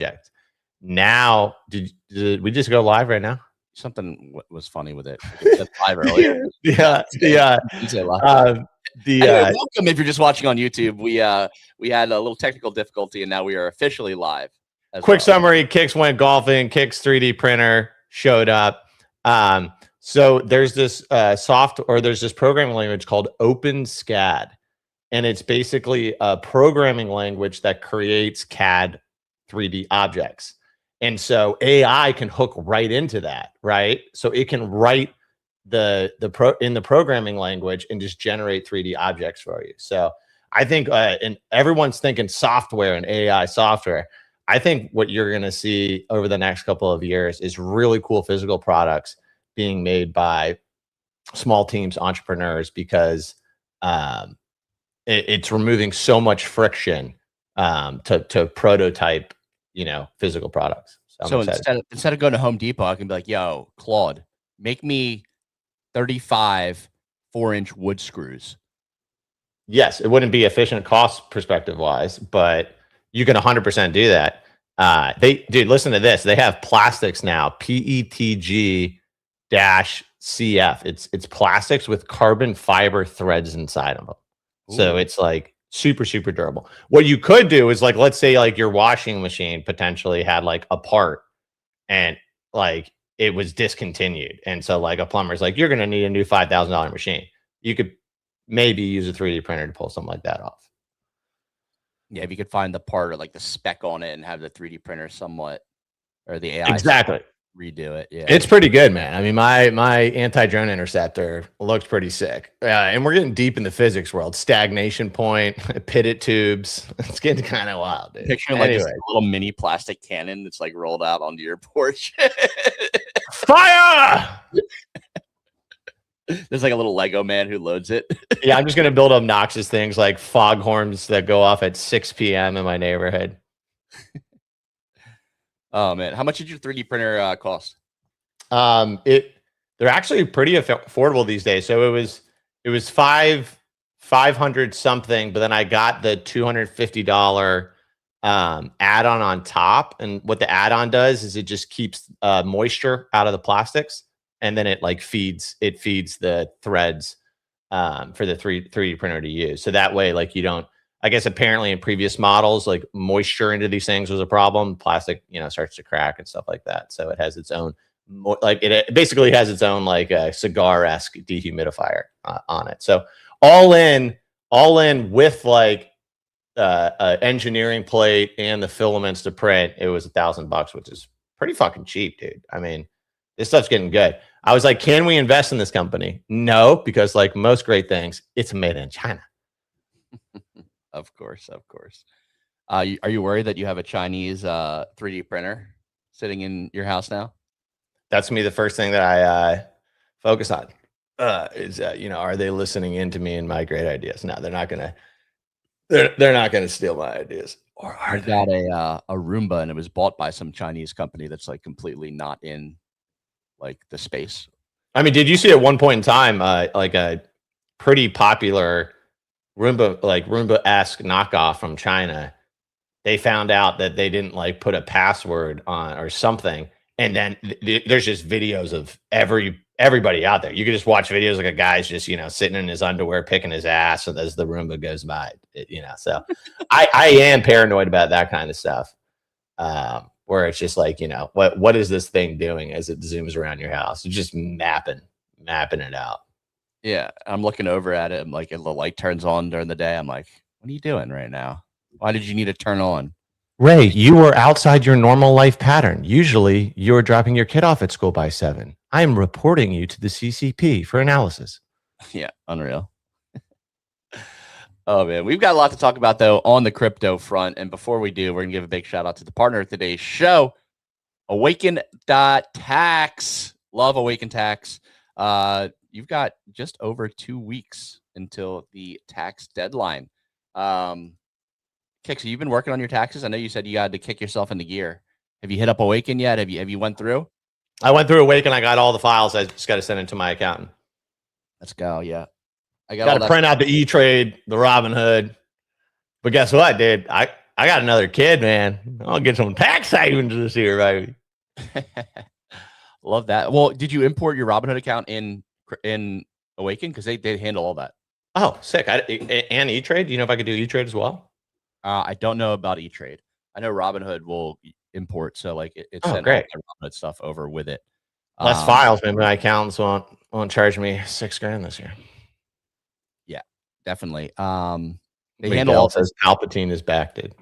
object. Now, did we just go live right now? Something was funny with it. It said live earlier. Yeah. Anyway, welcome if you're just watching on YouTube. We had a little technical difficulty, and now we are officially live. Quick summary: Kixs went golfing. Kixs 3D printer showed up. So there's this there's this programming language called OpenSCAD, and it's basically a programming language that creates CAD 3D objects. And so AI can hook right into that, right? So it can write in the programming language and just generate 3D objects for you. So I think, and everyone's thinking software and AI software. I think what you're going to see over the next couple of years is really cool physical products being made by small teams, entrepreneurs, because it's removing so much friction to prototype, physical products. So instead of going to Home Depot, I can be like, yo, Claude, make me 35 4-inch wood screws. Yes, it wouldn't be efficient cost perspective wise, but you can 100% do that. Dude, listen to this. They have plastics now, PETG-CF. It's plastics with carbon fiber threads inside of them. Ooh. So it's like super, super durable. What you could do is, like, let's say like your washing machine potentially had like a part and like it was discontinued. And so like a plumber's like, you're going to need a new $5,000 machine. You could maybe use a 3D printer to pull something like that off. Yeah, if you could find the part or like the spec on it and have the 3D printer somewhat, or the AI exactly redo it. Yeah, it's pretty good, man. I mean, my anti-drone interceptor looks pretty sick. And we're getting deep in the physics world. Stagnation point, pitted tubes. It's getting kind of wild, dude. Picturing like this little mini plastic cannon that's like rolled out onto your porch. Fire! There's like a little Lego man who loads it. Yeah, I'm just gonna build obnoxious things like foghorns that go off at 6 p.m. in my neighborhood. Oh man, how much did your 3D printer cost? They're actually pretty affordable these days. So it was 500 something, but then I got the $250 add-on on top. And what the add-on does is it just keeps moisture out of the plastics, and then it like feeds the threads for the 3D printer to use. So that way, like, you don't. I guess apparently in previous models, like moisture into these things was a problem. Plastic, starts to crack and stuff like that. So it has its own, it basically has its own like a cigar-esque dehumidifier on it. So all in with like engineering plate and the filaments to print, it was $1,000, which is pretty fucking cheap, dude. I mean, this stuff's getting good. I was like, can we invest in this company? No, because like most great things, it's made in China. Of course. Are you worried that you have a Chinese 3D printer sitting in your house now? That's me. The first thing that I focus on is are they listening into me and my great ideas? No, they're not gonna. They're not gonna steal my ideas. Or I got a Roomba, and it was bought by some Chinese company that's like completely not in like the space. I mean, did you see at one point in time like a pretty popular Roomba-esque knockoff from China? They found out that they didn't like put a password on or something, and then there's just videos of everybody out there. You can just watch videos like a guy's just sitting in his underwear picking his ass as the Roomba goes by. So I am paranoid about that kind of stuff, where it's just like what is this thing doing as it zooms around your house? It's just mapping it out. Yeah, I'm looking over at it. I'm like, the light turns on during the day. I'm like, what are you doing right now? Why did you need to turn on? Ray, you were outside your normal life pattern. Usually, you're dropping your kid off at school by 7. I am reporting you to the CCP for analysis. Yeah, unreal. Oh, man. We've got a lot to talk about, though, on the crypto front. And before we do, we're going to give a big shout out to the partner of today's show, Awaken.tax. Love Awaken Tax. You've got just over 2 weeks until the tax deadline. Kixs, you've been working on your taxes. I know you said you had to kick yourself into gear. Have you hit up Awaken yet? Have you went through? I went through Awaken. I got all the files. I just got to send it to my accountant. Let's go. Yeah. I got to print out the E-Trade, the Robinhood. But guess what, dude? I I got another kid, man. I'll get some tax savings this year, baby. Love that. Well, did you import your Robinhood account in Awaken? Because they handle all that. Oh, sick. And E-Trade. Do you know if I could do E-Trade as well? I don't know about E-Trade. I know Robinhood will import, so like it's sent all great. the Robinhood stuff over with it. Less files. Maybe my accountants won't charge me $6,000 this year. Yeah, definitely. They Miguel handle all says Palpatine is back, dude.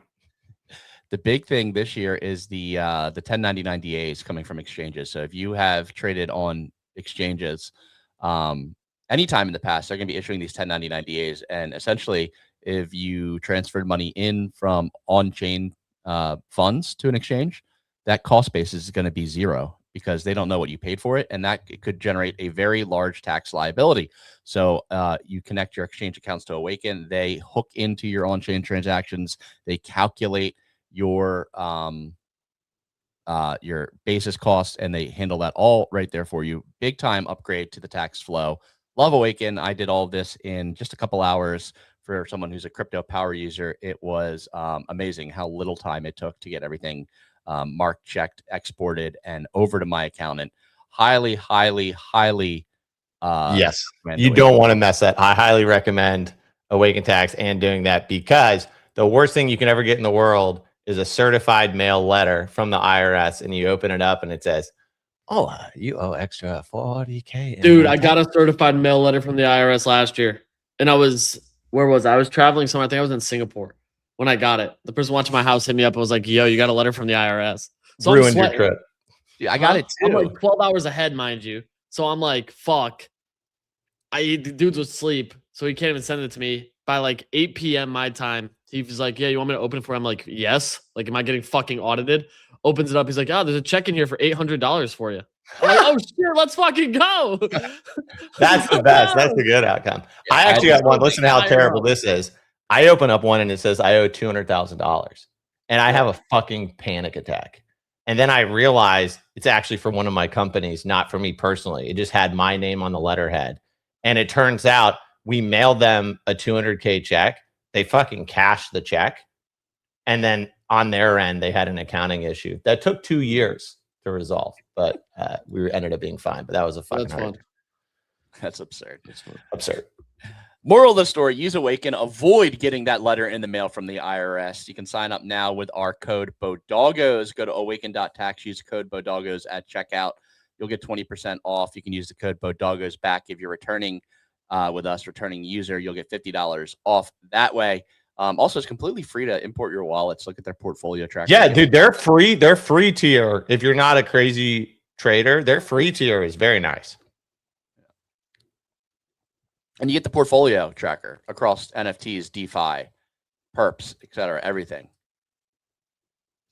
The big thing this year is the 1099 DAs coming from exchanges. So if you have traded on exchanges anytime in the past, they're going to be issuing these 1099 DAs. And essentially, if you transferred money in from on-chain funds to an exchange, that cost basis is going to be zero because they don't know what you paid for it. And that could generate a very large tax liability. So you connect your exchange accounts to Awaken. They hook into your on-chain transactions. They calculate your basis costs, and they handle that all right there for you. Big time upgrade to the tax flow. Love Awaken. I did all of this in just a couple hours. For someone who's a crypto power user, it was amazing how little time it took to get everything marked, checked, exported, and over to my accountant. Highly yes, you don't want to mess that. I highly recommend Awaken Tax and doing that, because the worst thing you can ever get in the world is a certified mail letter from the IRS, and you open it up and it says, "Oh, you owe extra $40K." Dude, I got a certified mail letter from the IRS last year, and I was I was traveling somewhere. I think I was in Singapore when I got it. The person watching my house hit me up and was like, "Yo, you got a letter from the IRS." So ruined your trip. Yeah, I got it too. I'm like 12 hours ahead, mind you. So I'm like, fuck. The dudes would sleep, so he can't even send it to me. By like 8 p.m. my time, he was like, "Yeah, you want me to open it for you?" I'm like, "Yes." Like, am I getting fucking audited? Opens it up. He's like, "Oh, there's a check in here for $800 for you." I'm like, "Oh shit, let's fucking go." That's the best. That's the good outcome. Yeah, I actually got one. Listen to how terrible this is. I open up one and it says I owe $200,000, and I have a fucking panic attack. And then I realized it's actually for one of my companies, not for me personally. It just had my name on the letterhead. And it turns out we mailed them a $200K check. They fucking cashed the check. And then on their end, they had an accounting issue that took 2 years to resolve. But we ended up being fine. But that was a fucking hard. That's absurd. It's absurd. Moral of the story, use Awaken. Avoid getting that letter in the mail from the IRS. You can sign up now with our code BODOGGOS. Go to awaken.tax, use code BODOGGOS at checkout. You'll get 20% off. You can use the code BODOGGOS back if you're returning with us, returning user. You'll get $50 off that way. Also, it's completely free to import your wallets. Look at their portfolio tracker. Yeah, dude, they're free. They're free tier. If you're not a crazy trader, their free tier is very nice. And you get the portfolio tracker across NFTs, DeFi, perps, etc., everything.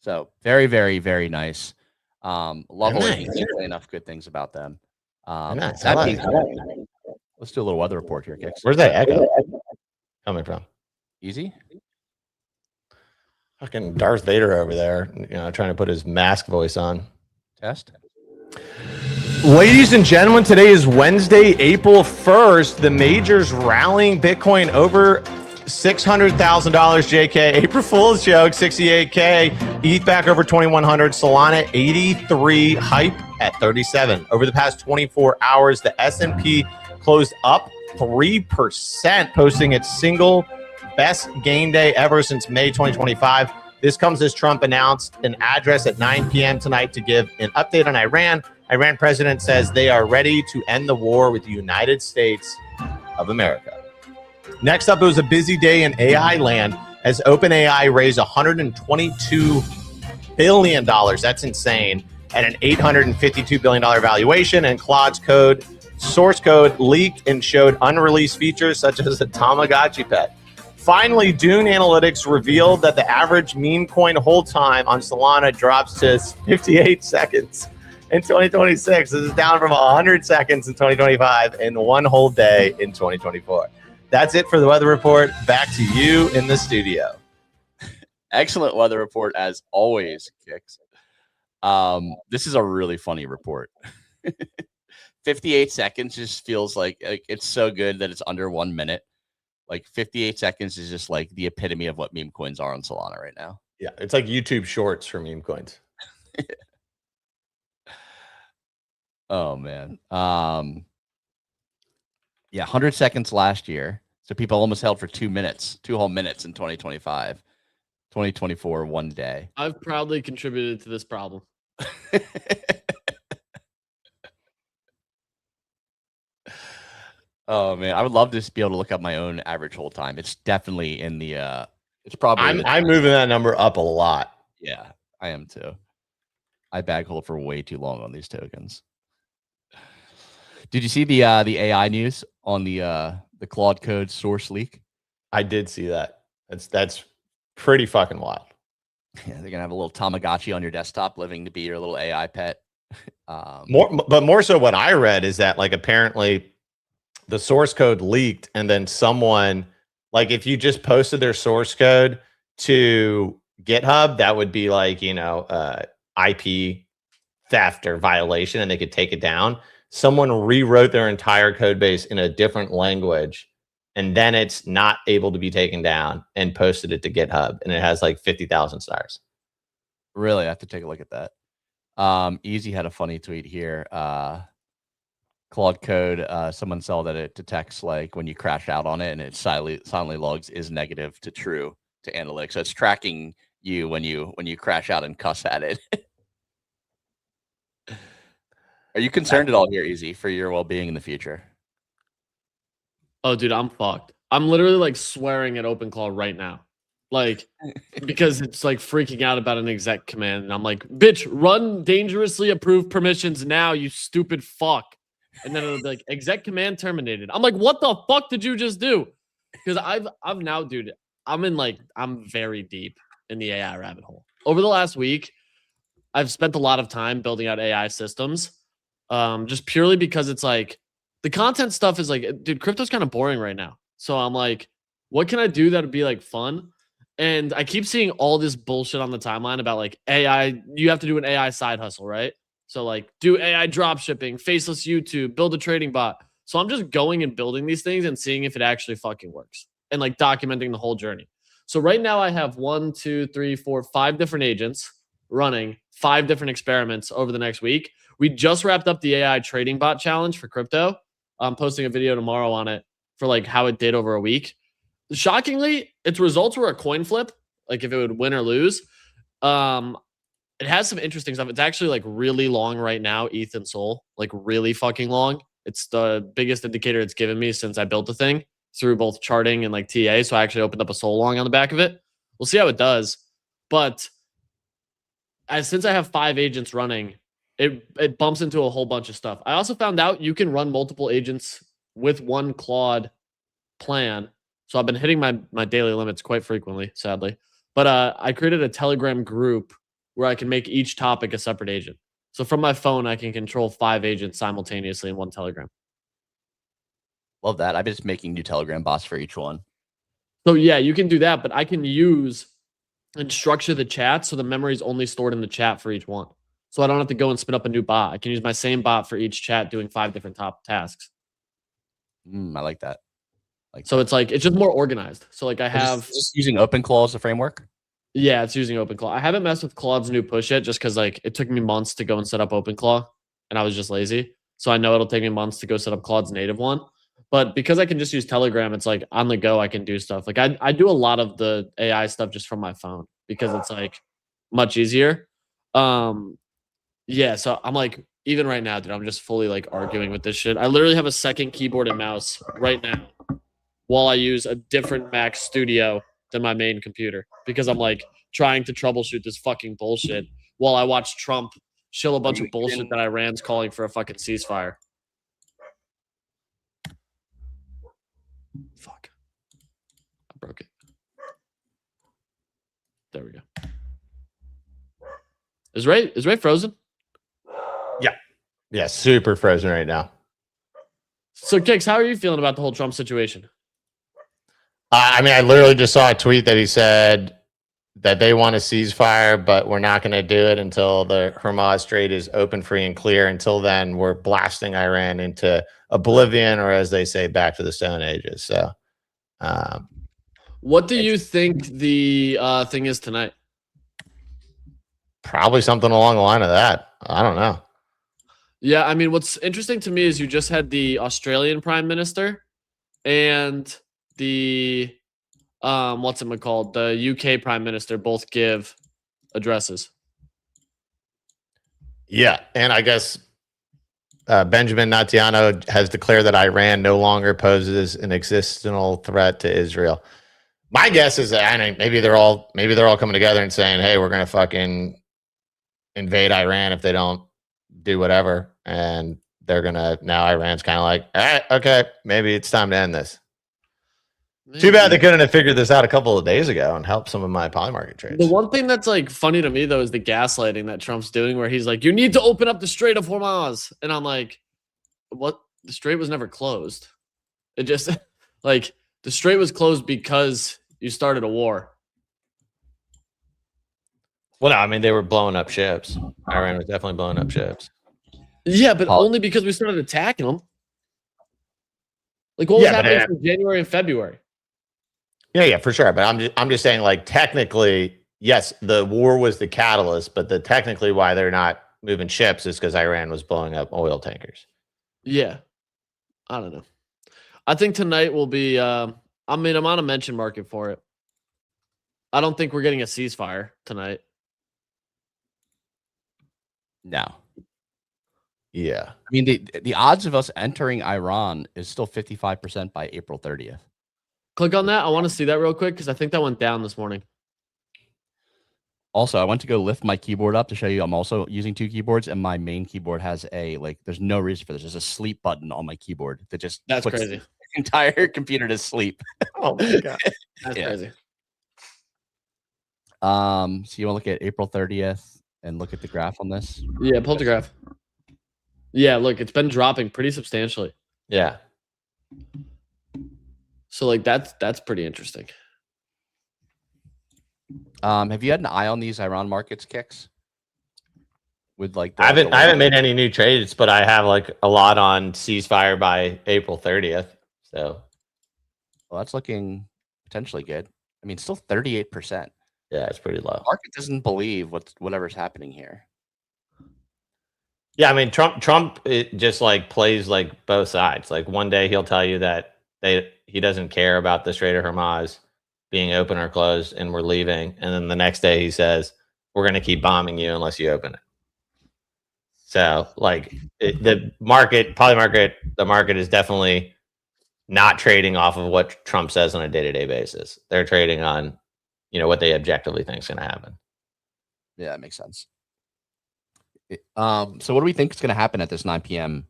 So very, very, very nice. Love Awaken. Can't say enough good things about them. Nice. Let's do a little weather report here, Kixs. Where's that echo coming from? Easy. Fucking Darth Vader over there, trying to put his mask voice on. Test. Ladies and gentlemen, today is Wednesday, April 1st. The majors rallying Bitcoin over $600,000, JK. April Fool's joke, 68K. ETH back over 2,100. Solana, 83. Hype at 37. Over the past 24 hours, the S&P closed up 3%, posting its single best gain day ever since May 2025. This comes as Trump announced an address at 9 p.m. tonight to give an update on Iran. Iran president says they are ready to end the war with the United States of America. Next up, it was a busy day in AI land as OpenAI raised $122 billion. That's insane. At an $852 billion valuation, and Claude's source code leaked and showed unreleased features such as a Tamagotchi pet. Finally, Dune Analytics revealed that the average meme coin hold time on Solana drops to 58 seconds in 2026. This is down from 100 seconds in 2025 and one whole day in 2024. That's it for the weather report. Back to you in the studio. Excellent weather report as always, Kixs. This is a really funny report. 58 seconds just feels like it's so good that it's under 1 minute. Like 58 seconds is just like the epitome of what meme coins are on Solana right now. Yeah, it's like YouTube Shorts for meme coins. Oh man. Yeah, 100 seconds last year. So people almost held for 2 minutes, 2 whole minutes in 2025. 2024, 1 day. I've proudly contributed to this problem. Oh man, I would love to just be able to look up my own average hold time. It's definitely in the it's probably I'm moving that number up a lot. Yeah, I am too. I bag hold for way too long on these tokens. Did you see the AI news on the Claude code source leak? I did see that. That's pretty fucking wild. Yeah, they're gonna have a little Tamagotchi on your desktop, living to be your little AI pet. More so, what I read is that like apparently the source code leaked, and then someone, like, if you just posted their source code to GitHub, that would be like, you know, IP theft or violation, and they could take it down. Someone rewrote their entire code base in a different language, and then it's not able to be taken down, and posted it to GitHub, and it has like 50,000 stars. Really, I have to take a look at that. Easy had a funny tweet here. Claude code, someone saw that it detects like when you crash out on it, and it silently logs is negative to true to analytics. So it's tracking you when you crash out and cuss at it. Are you concerned at all here, Easy, for your well-being in the future? Oh, dude, I'm fucked. I'm literally like swearing at OpenClaw right now. Like, because it's like freaking out about an exec command. And I'm like, bitch, run dangerously approved permissions now, you stupid fuck. And then it'll be like, exec command terminated. I'm like, what the fuck did you just do? Because I've now, dude, I'm very deep in the AI rabbit hole. Over the last week, I've spent a lot of time building out AI systems. Just purely because it's like the content stuff is like, dude, crypto's kind of boring right now. So I'm like, what can I do that would be like fun? And I keep seeing all this bullshit on the timeline about like AI. You have to do an AI side hustle, right? So like do AI drop shipping, faceless YouTube, build a trading bot. So I'm just going and building these things and seeing if it actually fucking works, and like documenting the whole journey. So right now I have 5 different agents running 5 different experiments over the next week. We just wrapped up the AI trading bot challenge for crypto. I'm posting a video tomorrow on it for like how it did over a week. Shockingly, its results were a coin flip, like if it would win or lose. It has some interesting stuff. It's actually like really long right now, ETH and Sol, like really fucking long. It's the biggest indicator it's given me since I built the thing through both charting and like TA. So I actually opened up a Sol long on the back of it. We'll see how it does. But since I have 5 agents running, it bumps into a whole bunch of stuff. I also found out you can run multiple agents with one Claude plan. So I've been hitting my daily limits quite frequently, sadly. But I created a Telegram group where I can make each topic a separate agent. So from my phone, I can control 5 agents simultaneously in one Telegram. Love that. I've been just making new Telegram bots for each one. So yeah, you can do that, but I can use and structure the chat so the memory is only stored in the chat for each one. So I don't have to go and spin up a new bot. I can use my same bot for each chat doing 5 different top tasks. I like that. So it's like, it's just more organized. So like I have just using OpenClaw as a framework. Yeah, it's using OpenClaw. I haven't messed with Claude's new push yet, just because like it took me months to go and set up OpenClaw, and I was just lazy. So I know it'll take me months to go set up Claude's native one. But because I can just use Telegram, it's like on the go I can do stuff. Like I do a lot of the AI stuff just from my phone because it's like much easier. Yeah, so I'm like, even right now, dude, I'm just fully like arguing with this shit. I literally have a second keyboard and mouse right now while I use a different Mac Studio than my main computer because I'm like trying to troubleshoot this fucking bullshit while I watch Trump shill a bunch of bullshit that Iran's calling for a fucking ceasefire. Fuck. I broke it. There we go. Is Ray frozen? Yeah, super frozen right now. So Kixs, how are you feeling about the whole Trump situation? I mean, I literally just saw a tweet that he said that they want a ceasefire, but we're not going to do it until the Hormuz Strait is open, free, and clear. Until then, we're blasting Iran into oblivion, or as they say, back to the Stone Ages. So What do you think the thing is tonight? Probably something along the line of that. I don't know. Yeah, I mean, what's interesting to me is you just had the Australian Prime Minister and the what's it called? The UK Prime Minister both give addresses. Yeah, and I guess Benjamin Netanyahu has declared that Iran no longer poses an existential threat to Israel. My guess is that I mean, maybe they're all coming together and saying, "Hey, we're gonna fucking invade Iran if they don't do whatever," and they're gonna now. Iran's kind of like, "All right, okay, maybe it's time to end this." Too bad they couldn't have figured this out a couple of days ago and helped some of my poly market trades. The one thing that's like funny to me though is the gaslighting that Trump's doing, where he's like, "You need to open up the Strait of Hormuz," and I'm like, "What? The Strait was never closed. It just like the Strait was closed because you started a war." Well, no, I mean they were blowing up ships. Iran was definitely blowing up ships. Yeah, but only because we started attacking them. Like what was happening in January and February? Yeah, for sure. But I'm just saying, like, technically, yes, the war was the catalyst, but technically why they're not moving ships is because Iran was blowing up oil tankers. Yeah. I don't know. I think tonight will be I mean, I'm on a mention market for it. I don't think we're getting a ceasefire tonight. No. Yeah. I mean, the odds of us entering Iran is still 55% by April 30th. Click on that. I want to see that real quick because I think that went down this morning. Also, I went to go lift my keyboard up to show you I'm also using two keyboards, and my main keyboard has there's no reason for this. There's a sleep button on my keyboard that just puts crazy. The entire computer to sleep. Oh my god. That's crazy. So you want to look at April 30th and look at the graph on this? Yeah, pull the graph. Yeah, look, it's been dropping pretty substantially. Yeah. So like that's pretty interesting. Have you had an eye on these Iran markets, Kixs? With like I haven't made any new trades, but I have like a lot on ceasefire by April 30th. So well, that's looking potentially good. I mean, still 38%. Yeah, it's pretty low. The market doesn't believe whatever's happening here. Yeah, I mean Trump it just like plays like both sides. Like one day he'll tell you that he doesn't care about the Strait of Hormuz being open or closed and we're leaving, and then the next day he says we're going to keep bombing you unless you open it. So like the market is definitely not trading off of what Trump says on a day-to-day basis. They're trading on, what they objectively think is going to happen. Yeah, that makes sense. So what do we think is going to happen at this 9 p.m.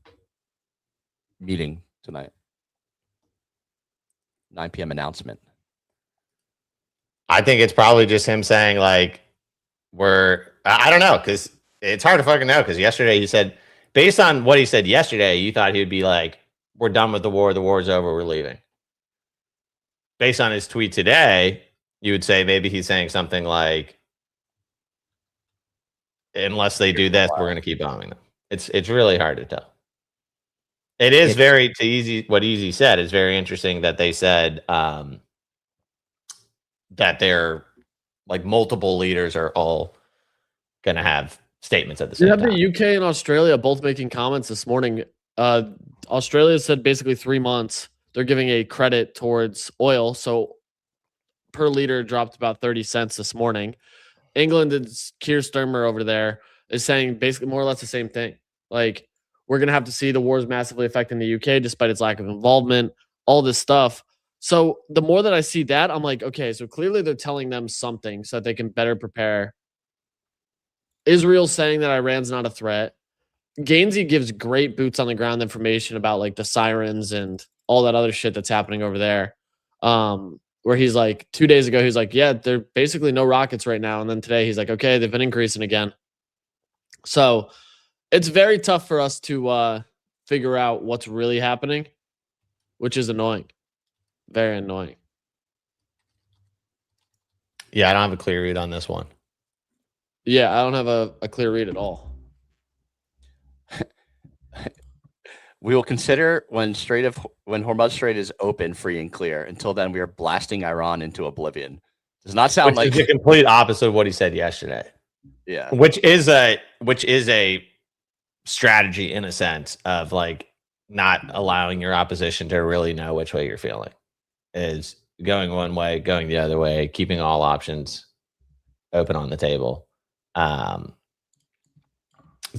meeting tonight? 9 p.m. announcement. I think it's probably just him saying like, I don't know, because it's hard to fucking know, because yesterday he said, based on what he said yesterday, you thought he would be like, we're done with the war's over, we're leaving. Based on his tweet today, you would say maybe he's saying something like, unless they do this, we're going to keep bombing them. It's really hard to tell. It is what Easy said is very interesting that they said that they're like multiple leaders are all going to have statements at the same time. The UK and Australia both making comments this morning. Australia said basically 3 months they're giving a credit towards oil. So per liter dropped about 30 cents this morning. England and Keir Starmer over there is saying basically more or less the same thing. Like, we're going to have to see the wars massively affecting the UK despite its lack of involvement, all this stuff. So the more that I see that, I'm like, okay, so clearly they're telling them something so that they can better prepare. Israel's saying that Iran's not a threat. Gainsey gives great boots on the ground information about like the sirens and all that other shit that's happening over there. Where he's like 2 days ago, he's like, yeah, they're basically no rockets right now. And then today he's like, okay, they've been increasing again. So it's very tough for us to figure out what's really happening, which is annoying. Very annoying. Yeah, I don't have a clear read on this one. Yeah, I don't have a clear read at all. We will consider when Hormuz Strait is open, free and clear. Until then, we are blasting Iran into oblivion. Does not sound Which is the complete opposite of what he said yesterday. Yeah. Which is a strategy in a sense of like not allowing your opposition to really know which way you're feeling. Is going one way, going the other way, keeping all options open on the table.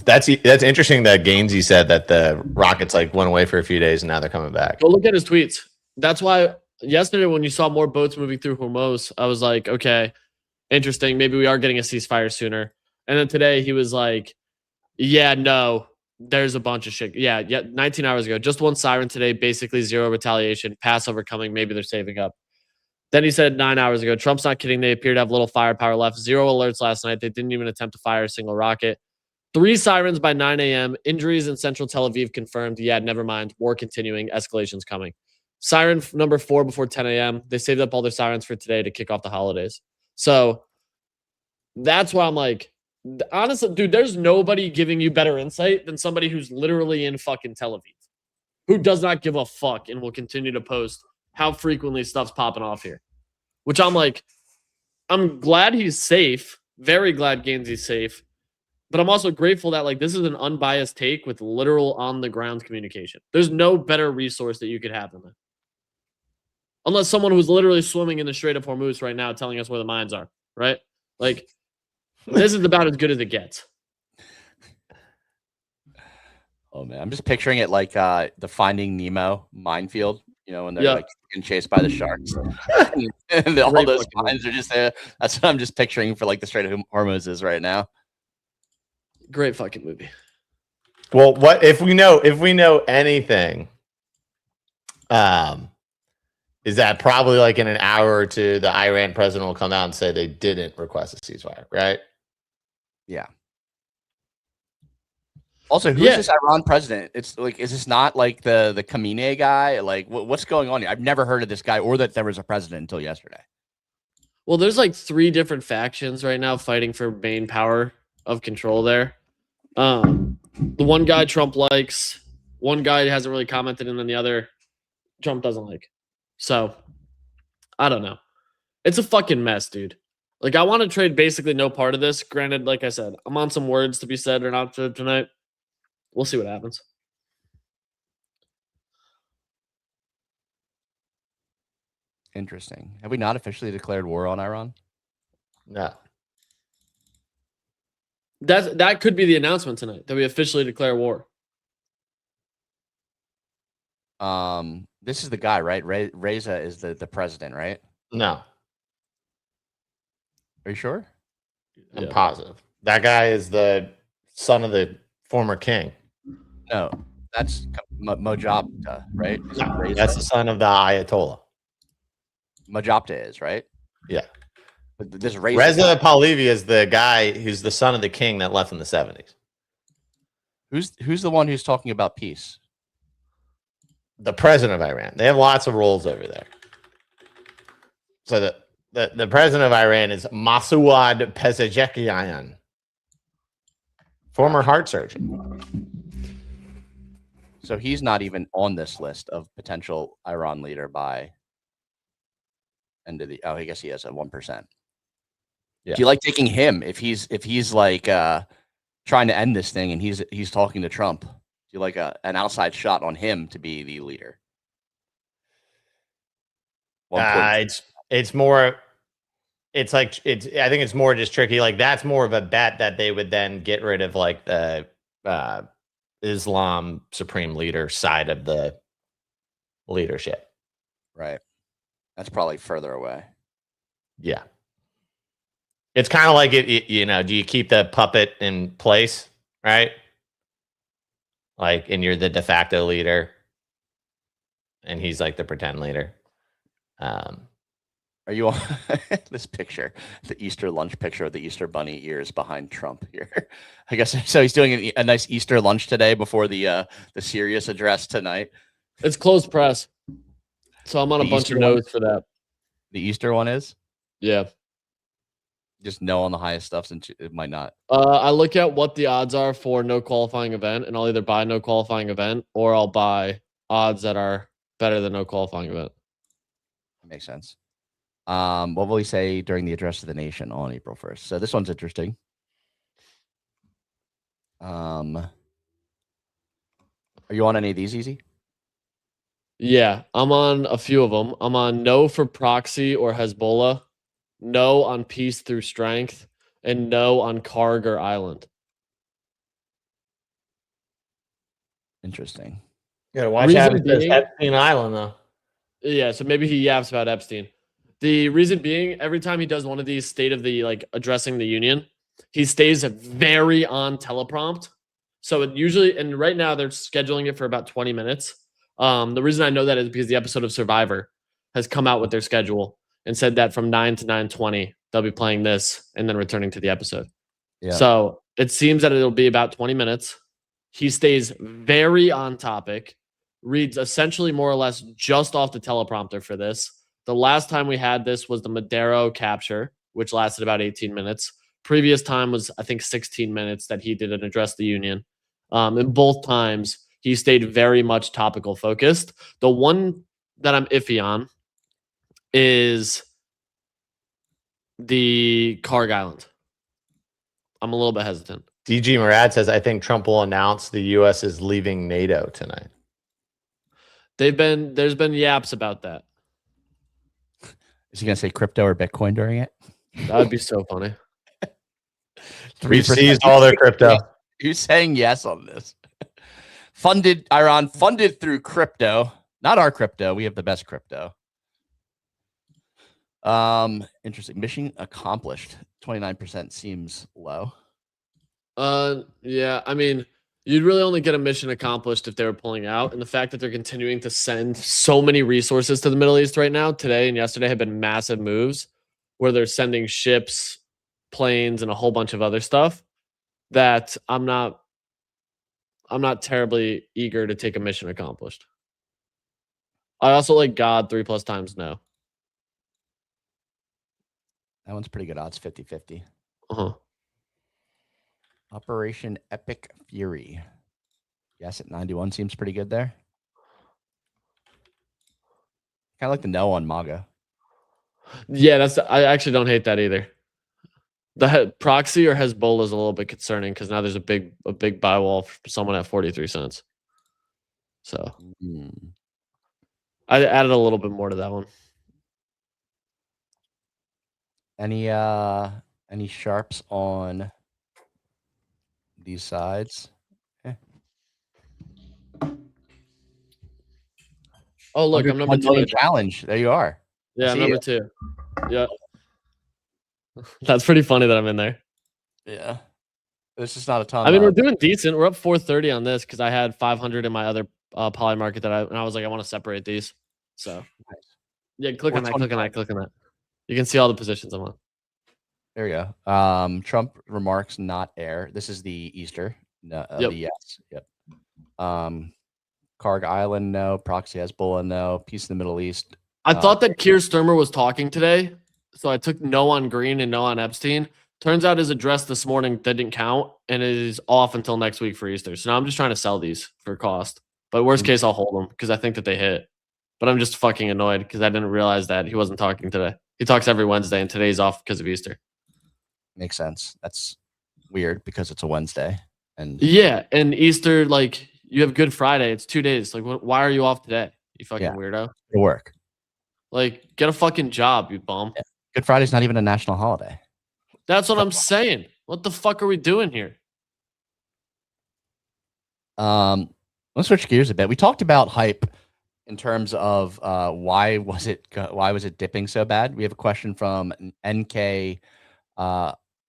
That's interesting that Gainsey said that the Rockets like went away for a few days and now they're coming back. Go look at his tweets. That's why yesterday when you saw more boats moving through Hormuz, I was like, okay, interesting. Maybe we are getting a ceasefire sooner. And then today he was like, yeah, no, there's a bunch of shit. Yeah, 19 hours ago, just one siren today, basically zero retaliation, Passover coming. Maybe they're saving up. Then he said 9 hours ago, Trump's not kidding. They appear to have little firepower left. 0 alerts last night. They didn't even attempt to fire a single rocket. 3 sirens by 9 a.m. Injuries in central Tel Aviv confirmed. Yeah, never mind. War continuing. Escalation's coming. Siren number 4 before 10 a.m. They saved up all their sirens for today to kick off the holidays. So that's why I'm like, honestly, dude, there's nobody giving you better insight than somebody who's literally in fucking Tel Aviv, who does not give a fuck and will continue to post how frequently stuff's popping off here. Which I'm like, I'm glad he's safe. Very glad Gainsey's safe. But I'm also grateful that like this is an unbiased take with literal on the ground communication. There's no better resource that you could have than that. Unless someone who's literally swimming in the Strait of Hormuz right now telling us where the mines are, right? Like this is about as good as it gets. Oh man, I'm just picturing it like the Finding Nemo minefield. You know, when they're like getting chased by the sharks, and all those mines are just there. That's what I'm just picturing for like the Strait of Hormuz is right now. Great fucking movie. Well, what if we know anything? Is that probably like in an hour or two, the Iran president will come out and say they didn't request a ceasefire, right? Yeah. Also, who's this Iran president? It's like, is this not like the Khamenei guy? Like, what's going on here? I've never heard of this guy or that there was a president until yesterday. Well, there's like 3 different factions right now fighting for main power of control there. The one guy Trump likes, one guy hasn't really commented, and then the other Trump doesn't like. So, I don't know. It's a fucking mess, dude. Like, I want to trade basically no part of this. Granted, like I said, I'm on some words to be said or not tonight. We'll see what happens. Interesting. Have we not officially declared war on Iran? No. That could be the announcement tonight, that we officially declare war. This is the guy, right? Reza is the president, right? No. Are you sure? I'm positive. That guy is the son of the former king. No, that's Mojabta, right? No, that's the son of the Ayatollah. Mojabta is, right? Yeah. But this Reza Pahlavi is the guy who's the son of the king that left in the 70s. Who's the one who's talking about peace? The president of Iran. They have lots of roles over there. So the president of Iran is Masoud Pezeshkian, former heart surgeon. So he's not even on this list of potential Iran leader by end of the. Oh, I guess he has a 1%. Yeah. Do you like taking him if he's like trying to end this thing and he's talking to Trump? Do you like an outside shot on him to be the leader? It's more. It's like I think it's more just tricky. Like that's more of a bet that they would then get rid of like the Islam supreme leader side of the leadership. Right. That's probably further away. Yeah. It's kind of like it, you know, do you keep the puppet in place, right? Like, and you're the de facto leader and he's like the pretend leader. Are you on this picture, the Easter lunch picture of the Easter bunny ears behind Trump here? I guess so. He's doing a nice Easter lunch today before the serious address tonight. It's closed press, so I'm on a bunch of notes for that. The Easter one is? Yeah. Just no on the highest stuff since it might not. I look at what the odds are for no qualifying event, and I'll either buy no qualifying event or I'll buy odds that are better than no qualifying event. Makes sense. What will he say during the address to the nation on April 1st? So this one's interesting. Are you on any of these, Easy? Yeah, I'm on a few of them. I'm on no for proxy or Hezbollah, no on peace through strength, and no on Karg or Island. Interesting. You gotta watch Reason out. It says being- Epstein Island though. Yeah, so maybe he yaps about Epstein. The reason being, every time he does one of these state of the like addressing the union, he stays very on teleprompt. So it usually, and right now they're scheduling it for about 20 minutes. The reason I know that is because the episode of Survivor has come out with their schedule and said that from 9 to 9:20 they'll be playing this and then returning to the episode. Yeah. So it seems that it'll be about 20 minutes. He stays very on topic, reads essentially more or less just off the teleprompter for this. The last time we had this was the Madero capture, which lasted about 18 minutes. Previous time was, I think, 16 minutes that he did an address the union. And both times he stayed very much topical focused. The one that I'm iffy on is the Karg Island. I'm a little bit hesitant. DG Murad says, I think Trump will announce the U.S. is leaving NATO tonight. There's been yaps about that. Is he going to say crypto or Bitcoin during it? That would be so funny. We've seized all their crypto. Who's saying yes on this? Iran funded through crypto, not our crypto. We have the best crypto. Interesting. Mission accomplished. 29% seems low. Yeah, I mean, you'd really only get a mission accomplished if they were pulling out. And the fact that they're continuing to send so many resources to the Middle East right now, today and yesterday have been massive moves where they're sending ships, planes, and a whole bunch of other stuff that I'm not terribly eager to take a mission accomplished. I also like God 3+ times no. That one's pretty good odds, 50-50. Uh-huh. Operation Epic Fury. Yes, at 91 seems pretty good there. Kind of like the no on MAGA. Yeah, I actually don't hate that either. The proxy or Hezbollah is a little bit concerning because now there's a big buy wall for someone at 43 cents. So I added a little bit more to that one. Any sharps on these sides? Oh, look, I'm number 2. Challenge. There you are. Yeah, I'm number 2. Yeah. That's pretty funny that I'm in there. Yeah. This is not a ton. I mean, we're doing decent. We're up 430 on this because I had 500 in my other poly market and I was like, I want to separate these. So, nice. Yeah, click on that. You can see all the positions I'm on. There we go. Trump remarks not air. This is the Easter. No, yep. The yes. Yep. Karg Island, no. Proxy Hezbollah, no. Peace in the Middle East. I thought that Keir Starmer was talking today, so I took no on Green and no on Epstein. Turns out his address this morning didn't count, and it is off until next week for Easter. So now I'm just trying to sell these for cost. But worst case, I'll hold them because I think that they hit. But I'm just fucking annoyed because I didn't realize that he wasn't talking today. He talks every Wednesday, and today's off because of Easter. Makes sense. That's weird because it's a Wednesday. And yeah, and Easter, like, you have Good Friday. It's 2 days. Like, why are you off today? You fucking weirdo. It'll work. Like, get a fucking job, you bum. Yeah. Good Friday's not even a national holiday. That's what I'm saying. What the fuck are we doing here? Let's switch gears a bit. We talked about hype in terms of why was it dipping so bad? We have a question from NK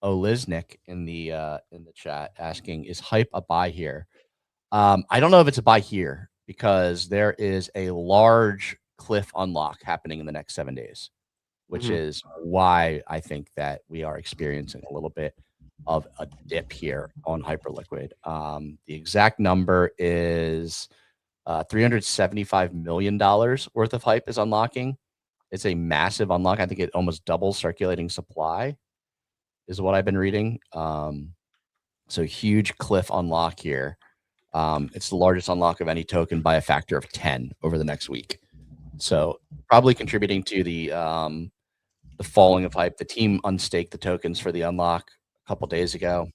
Oliznik in the chat asking, is hype a buy here? I don't know if it's a buy here because there is a large cliff unlock happening in the next 7 days, which is why I think that we are experiencing a little bit of a dip here on Hyperliquid. The exact number is $375 million worth of hype is unlocking. It's a massive unlock. I think it almost doubles circulating supply. is what I've been reading. So huge cliff unlock here. It's the largest unlock of any token by a factor of 10 over the next week. So probably contributing to the falling of hype. The team unstaked the tokens for the unlock a couple days ago.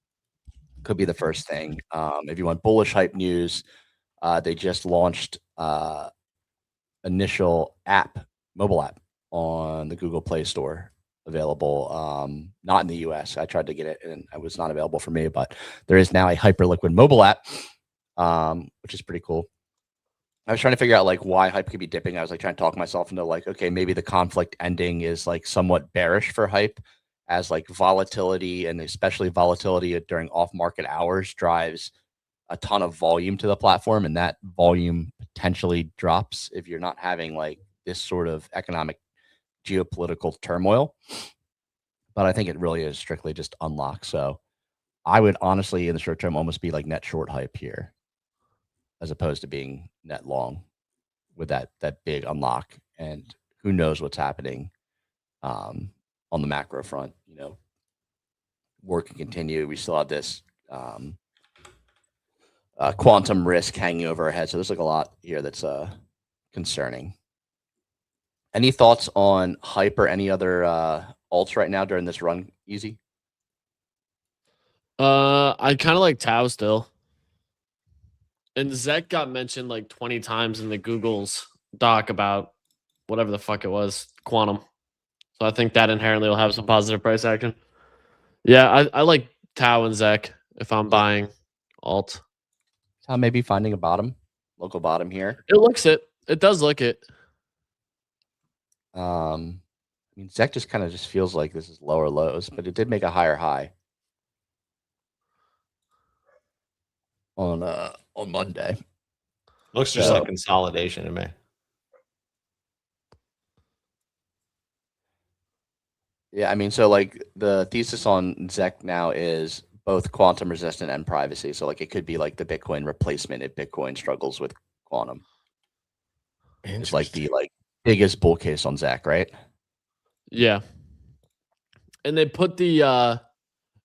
Could be the first thing. If you want bullish hype news, they just launched initial mobile app on the Google Play Store, available not in the US. I tried to get it and it was not available for me, but there is now a Hyperliquid mobile app, which is pretty cool. I was trying to figure out like why hype could be dipping. I was like trying to talk myself into like, okay, maybe the conflict ending is like somewhat bearish for hype, as like volatility, and especially volatility during off-market hours, drives a ton of volume to the platform, and that volume potentially drops if you're not having like this sort of economic geopolitical turmoil. But I think it really is strictly just unlock. So I would honestly, in the short term, almost be like net short hype here, as opposed to being net long with that big unlock. And who knows what's happening on the macro front. You know, war can continue. We still have this quantum risk hanging over our head. So there's like a lot here that's concerning. Any thoughts on hype or any other alts right now during this run, Easy? I kind of like TAO still. And ZEC got mentioned like 20 times in the Google's doc about whatever the fuck it was, quantum. So I think that inherently will have some positive price action. Yeah, I like TAO and ZEC if I'm buying alt. TAO maybe finding a bottom, local bottom here. It looks it. It does look it. I mean, ZEC just kind of just feels like this is lower lows, but it did make a higher high on Monday. Looks just like consolidation to me. Yeah, I mean, so like the thesis on ZEC now is both quantum resistant and privacy. So like it could be like the Bitcoin replacement if Bitcoin struggles with quantum. It's like the biggest bull case on ZEC, right? Yeah. And they put the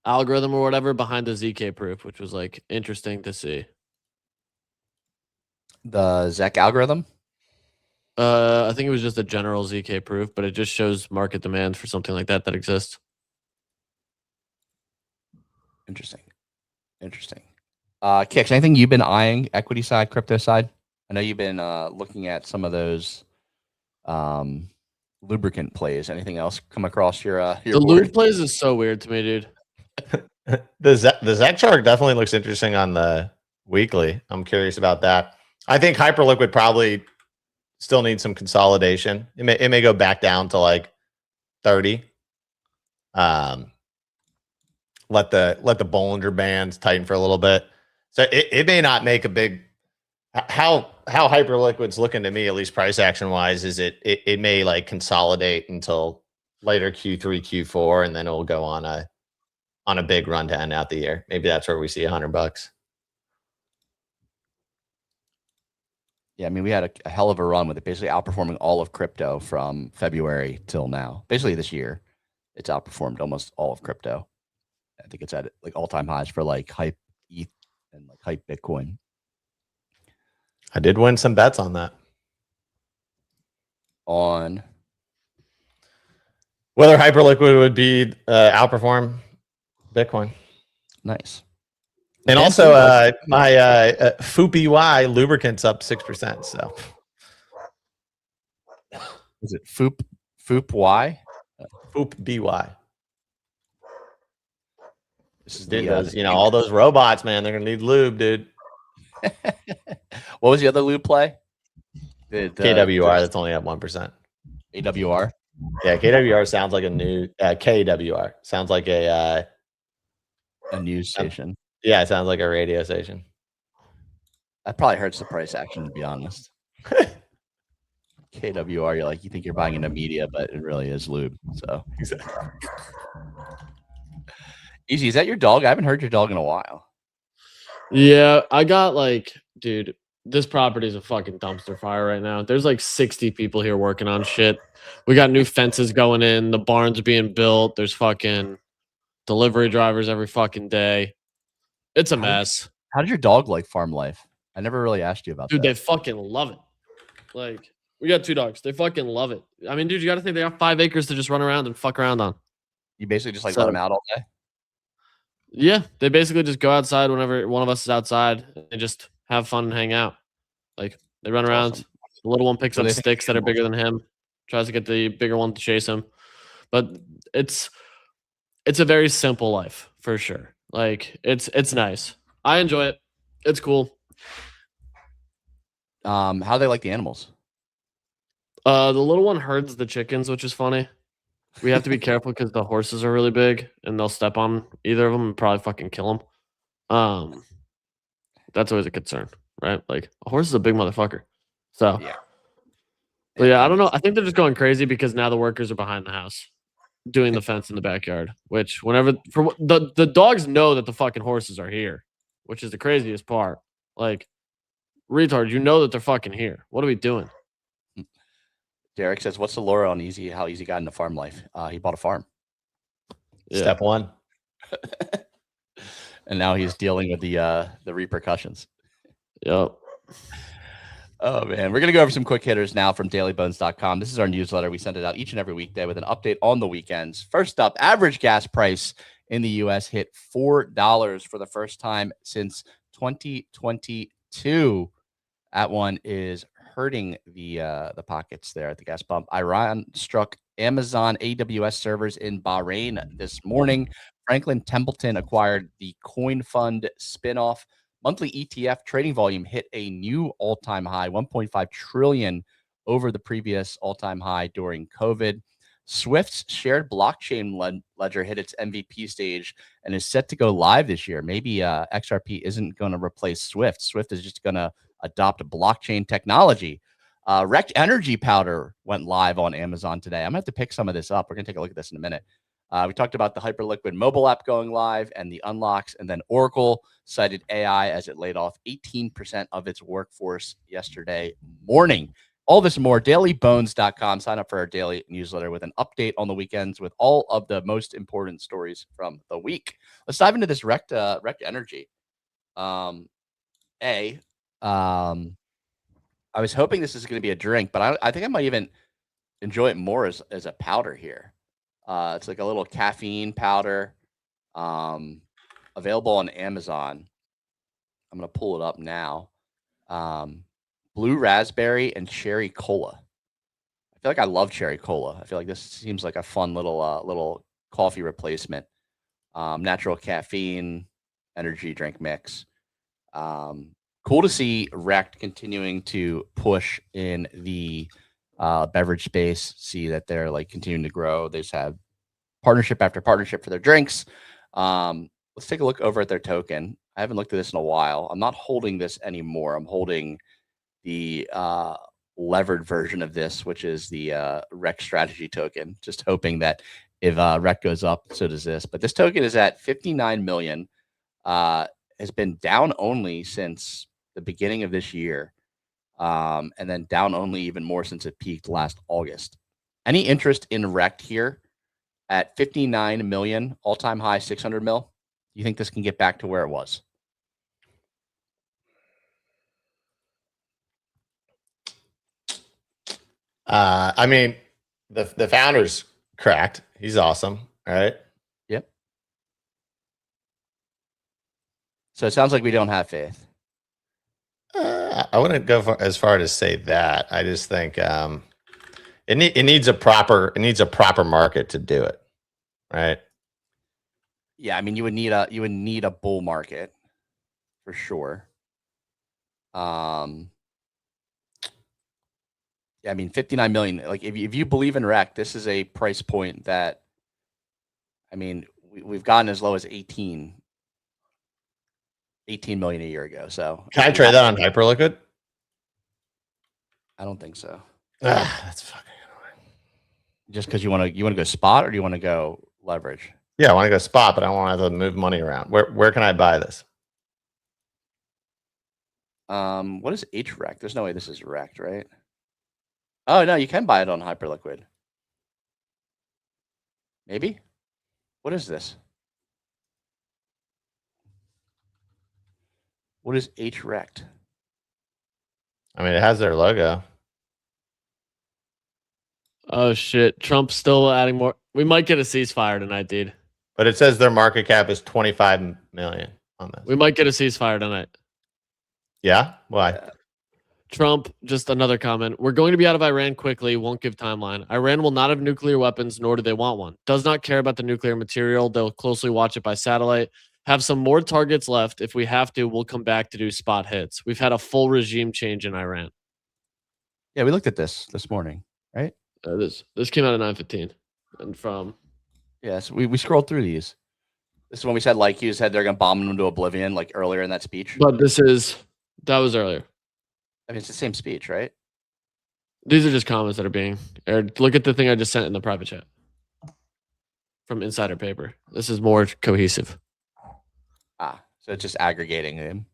algorithm or whatever behind the ZK proof, which was like interesting to see. The ZEC algorithm? I think it was just a general ZK proof, but it just shows market demand for something like that exists. Interesting. Kixs, anything you've been eyeing, equity side, crypto side? I know you've been looking at some of those lubricant plays. Anything else come across your the lube plays is so weird to me, dude. The ZEC chart definitely looks interesting on the weekly. I'm curious about that. I think Hyperliquid probably still needs some consolidation. It may go back down to like 30. Let the Bollinger Bands tighten for a little bit. So it may not make a big. How Hyperliquid's looking to me, at least price action wise, is it may like consolidate until later Q3, Q4, and then it will go on a big run to end out the year. Maybe that's where we see $100. Yeah, I mean, we had a hell of a run with it basically outperforming all of crypto from February till now. Basically this year, it's outperformed almost all of crypto. I think it's at like all-time highs for like hype ETH and like hype Bitcoin. I did win some bets on that. On whether Hyperliquid would be outperform Bitcoin. Nice. And also, my FOOPY lubricant's up 6%. So, is it FOOPY? FOOPBY. This is dude, all those robots, man. They're gonna need lube, dude. What was the other lube play? KWR. That's only at 1%. AWR. Yeah, KWR sounds like a new KWR. Sounds like a news station. Yeah, it sounds like a radio station. That probably hurts the price action, to be honest. KWR, you're like, you think you're buying into media, but it really is lube. So exactly. Easy, is that your dog? I haven't heard your dog in a while. Yeah, I got like, dude, this property is a fucking dumpster fire right now. There's like 60 people here working on shit. We got new fences going in. The barn's being built. There's fucking delivery drivers every fucking day. It's a mess. How did your dog like farm life? I never really asked you about Dude, that. they fucking love it. Like, we got 2 dogs. They fucking love it. I mean, dude, you got to think they got 5 acres to just run around and fuck around on. You basically just like let them out all day? Yeah, they basically just go outside whenever one of us is outside and just have fun and hang out. Like, they run around. Awesome. The little one picks What do up they think sticks of that are animals? bigger than him, tries to get the bigger one to chase him. But it's a very simple life for sure. Like, it's nice. I enjoy it. It's cool. How do they like the animals? The little one herds the chickens, which is funny. We have to be careful because the horses are really big and they'll step on either of them and probably fucking kill them. That's always a concern, right? Like, a horse is a big motherfucker. So, Yeah. but yeah, I don't know. I think they're just going crazy because now the workers are behind the house doing the fence in the backyard. Which, whenever the dogs know that the fucking horses are here, which is the craziest part. Like, retard, you know that they're fucking here. What are we doing? Derek says, "What's the lore on how easy got into farm life? He bought a farm, Yeah. Step 1. and now he's dealing with the repercussions." Yep. Oh man, we're gonna go over some quick hitters now from dailybones.com. This is our newsletter. We send it out each and every weekday with an update on the weekends. First up, average gas price in the U.S. hit $4 for the first time since 2022. That one is hurting the pockets there at the gas pump. Iran struck Amazon AWS servers in Bahrain this morning. Franklin Templeton acquired the Coin Fund spinoff. Monthly ETF trading volume hit a new all-time high, 1.5 trillion over the previous all-time high during COVID. Swift's shared blockchain ledger hit its MVP stage and is set to go live this year. Maybe XRP isn't going to replace Swift. Swift is just going to adopt blockchain technology. Rekt energy powder went live on Amazon today. I'm going to have to pick some of this up. We're going to take a look at this in a minute. We talked about the Hyperliquid mobile app going live and the unlocks, and then Oracle cited AI as it laid off 18% of its workforce yesterday morning. All this and more, dailybones.com. Sign up for our daily newsletter with an update on the weekends with all of the most important stories from the week. Let's dive into this Rekt energy. I was hoping this is going to be a drink, but I think I might even enjoy it more as a powder here. It's like a little caffeine powder, available on Amazon. I'm going to pull it up now. Blue raspberry and cherry cola. I feel like I love cherry cola. I feel like this seems like a fun little coffee replacement. Natural caffeine energy drink mix. Cool to see Rekt continuing to push in the beverage space. See that they're like continuing to grow. They just have partnership after partnership for their drinks. Let's take a look over at their token. I haven't looked at this in a while. I'm not holding this anymore. I'm holding the levered version of this, which is the Rekt strategy token. Just hoping that if Rekt goes up, so does this. But this token is at 59 million. Has been down only since the beginning of this year, and then down only even more since it peaked last August. Any interest in Rekt here at 59 million, all-time high 600 mil? You think this can get back to where it was? I mean, the founder's cracked. He's awesome. All right. Yep. So it sounds like we don't have faith. I wouldn't go as far to say that. I just think it needs a proper market to do it, right? Yeah, I mean, you would need a bull market for sure. Yeah, I mean, 59 million. Like, if you believe in Rekt, this is a price point that, I mean, we've gotten as low as 18 million a year ago. So Can I trade that on Hyperliquid? I don't think so. That's fucking annoying. Just because you want to go spot, or do you want to go leverage? Yeah, I want to go spot, but I want to have to move money around. Where can I buy this? What is Rekt? There's no way this is Rekt, right? Oh no, you can buy it on Hyperliquid. Maybe. What is this? What is Rekt? I mean, it has their logo. Oh shit! Trump's still adding more. We might get a ceasefire tonight, dude. But it says their market cap is 25 million on this. We might get a ceasefire tonight. Yeah? Why? Yeah. Trump, just another comment. We're going to be out of Iran quickly. Won't give timeline. Iran will not have nuclear weapons, nor do they want one. Does not care about the nuclear material. They'll closely watch it by satellite. Have some more targets left. If we have to, we'll come back to do spot hits. We've had a full regime change in Iran. Yeah, we looked at this morning, right? This came out at 9:15, and from Yes, we scrolled through these. This is when we said, like, you said they're gonna bomb them to oblivion, like earlier in that speech. But that was earlier. I mean, it's the same speech, right? These are just comments that are being aired. Look at the thing I just sent in the private chat from Insider Paper. This is more cohesive. Ah, so it's just aggregating him.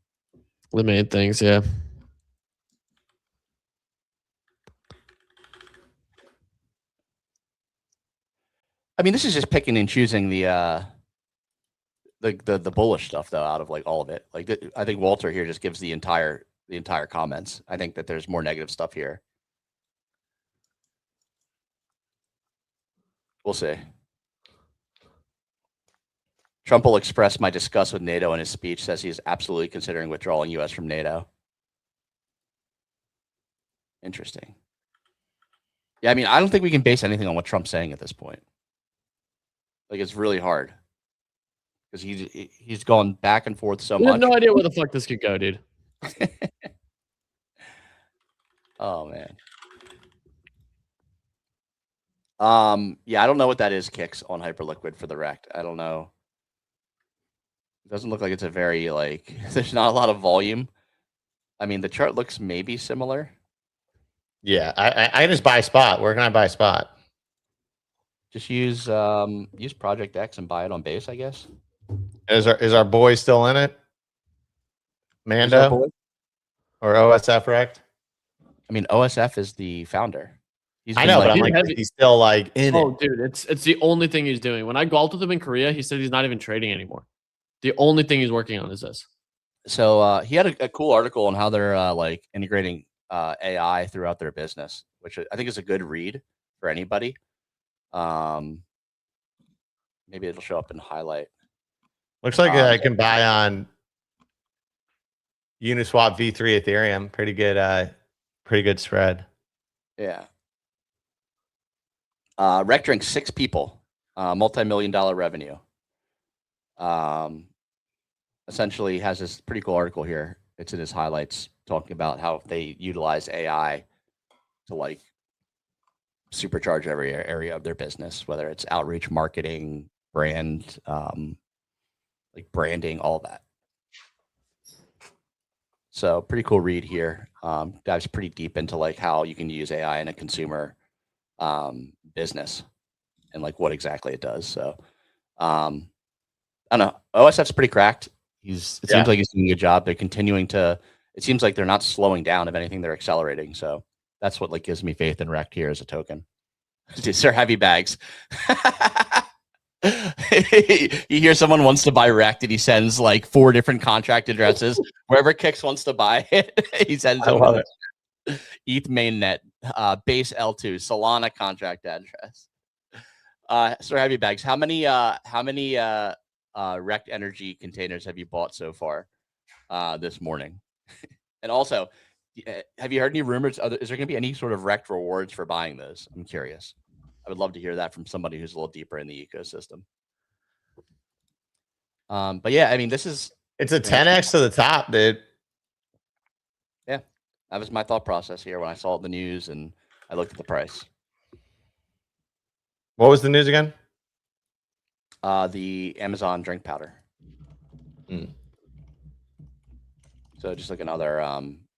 The main things, yeah. I mean, this is just picking and choosing the bullish stuff though out of like all of it. Like I think Walter here just gives the entire comments. I think that there's more negative stuff here. We'll see. Trump will express my disgust with NATO in his speech, says he is absolutely considering withdrawing U.S. from NATO. Interesting. Yeah, I mean, I don't think we can base anything on what Trump's saying at this point. Like, it's really hard. Because he's gone back and forth so We much. have no idea where the fuck this could go, dude. Oh, man. Yeah, I don't know what that is, Kixs, on Hyperliquid for the Rekt. I don't know. It doesn't look like it's a very, like, there's not a lot of volume. I mean, the chart looks maybe similar. Yeah, I just buy spot. Where can I buy spot? Just use Project X and buy it on base, I guess. Is our boy still in it? Mando or OSF Rekt? I mean, OSF is the founder. I know, but I'm like, he's still like in it. Oh, dude, it's the only thing he's doing. When I golfed with him in Korea, he said he's not even trading anymore. The only thing he's working on is this. So he had a cool article on how they're like integrating AI throughout their business, which I think is a good read for anybody. Maybe it'll show up in highlight. Looks like I can buy on Uniswap V3 Ethereum. Pretty good spread. Yeah. Rekt drinks 6 people, multi-million-dollar revenue. Essentially has this pretty cool article here. It's in his highlights talking about how they utilize AI to like supercharge every area of their business, whether it's outreach, marketing, brand, like branding, all that. So pretty cool read here. Dives pretty deep into like how you can use AI in a consumer business and like what exactly it does. So I don't know. OSF's pretty cracked. It seems like he's doing a good job. They're continuing to. It seems like they're not slowing down. If anything, they're accelerating. So that's what like gives me faith in Rekt here as a token. Sir, heavy bags. You hear someone wants to buy Rekt and he sends like 4 different contract addresses. Wherever Kixs wants to buy it, he sends them. ETH mainnet, base L2, Solana contract address. Sir, heavy bags. How many Rekt Energy containers have you bought so far this morning? And also, have you heard any rumors? Is there going to be any sort of Rekt rewards for buying those? I'm curious. I would love to hear that from somebody who's a little deeper in the ecosystem. But yeah, I mean, it's a 10x to the top, dude. Yeah, that was my thought process here when I saw the news and I looked at the price. What was the news again? The Amazon drink powder. So just like another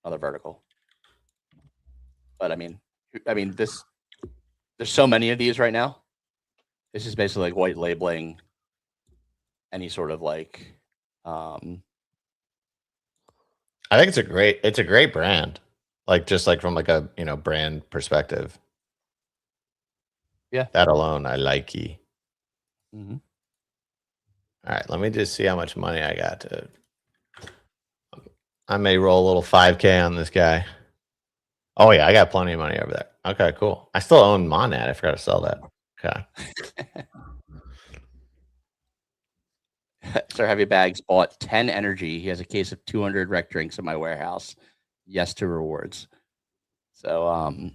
vertical. But I mean this. There's so many of these right now. This is basically like white labeling any sort of like. I think it's a great brand. Like just like from like a brand perspective. Yeah. That alone, I like it. Mm-hmm. All right, let me just see how much money I got to. I may roll a little 5K on this guy. Oh yeah, I got plenty of money over there. Okay, cool. I still own Monad. I forgot to sell that. Okay. Sir Heavy Bags bought 10 energy. He has a case of 200 Rekt drinks in my warehouse. Yes to rewards. So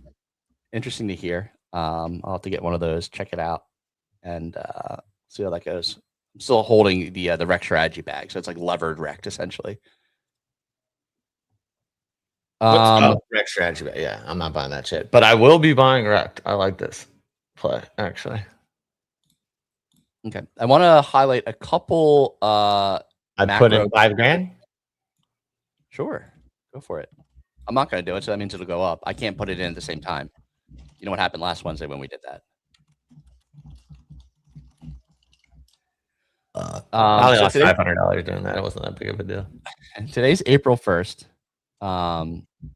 interesting to hear. I'll have to get one of those, check it out, and see how that goes. I'm still holding the Rekt strategy bag, so it's like levered Rekt essentially. Rekt strategy. Yeah, I'm not buying that shit, but I will be buying Rekt. I like this play actually. Okay, I want to highlight a couple. I put in $5,000. Sure, go for it. I'm not going to do it, so that means it'll go up. I can't put it in at the same time. You know what happened last Wednesday when we did that? I lost $500 doing that. It wasn't that big of a deal. Today's April 1st.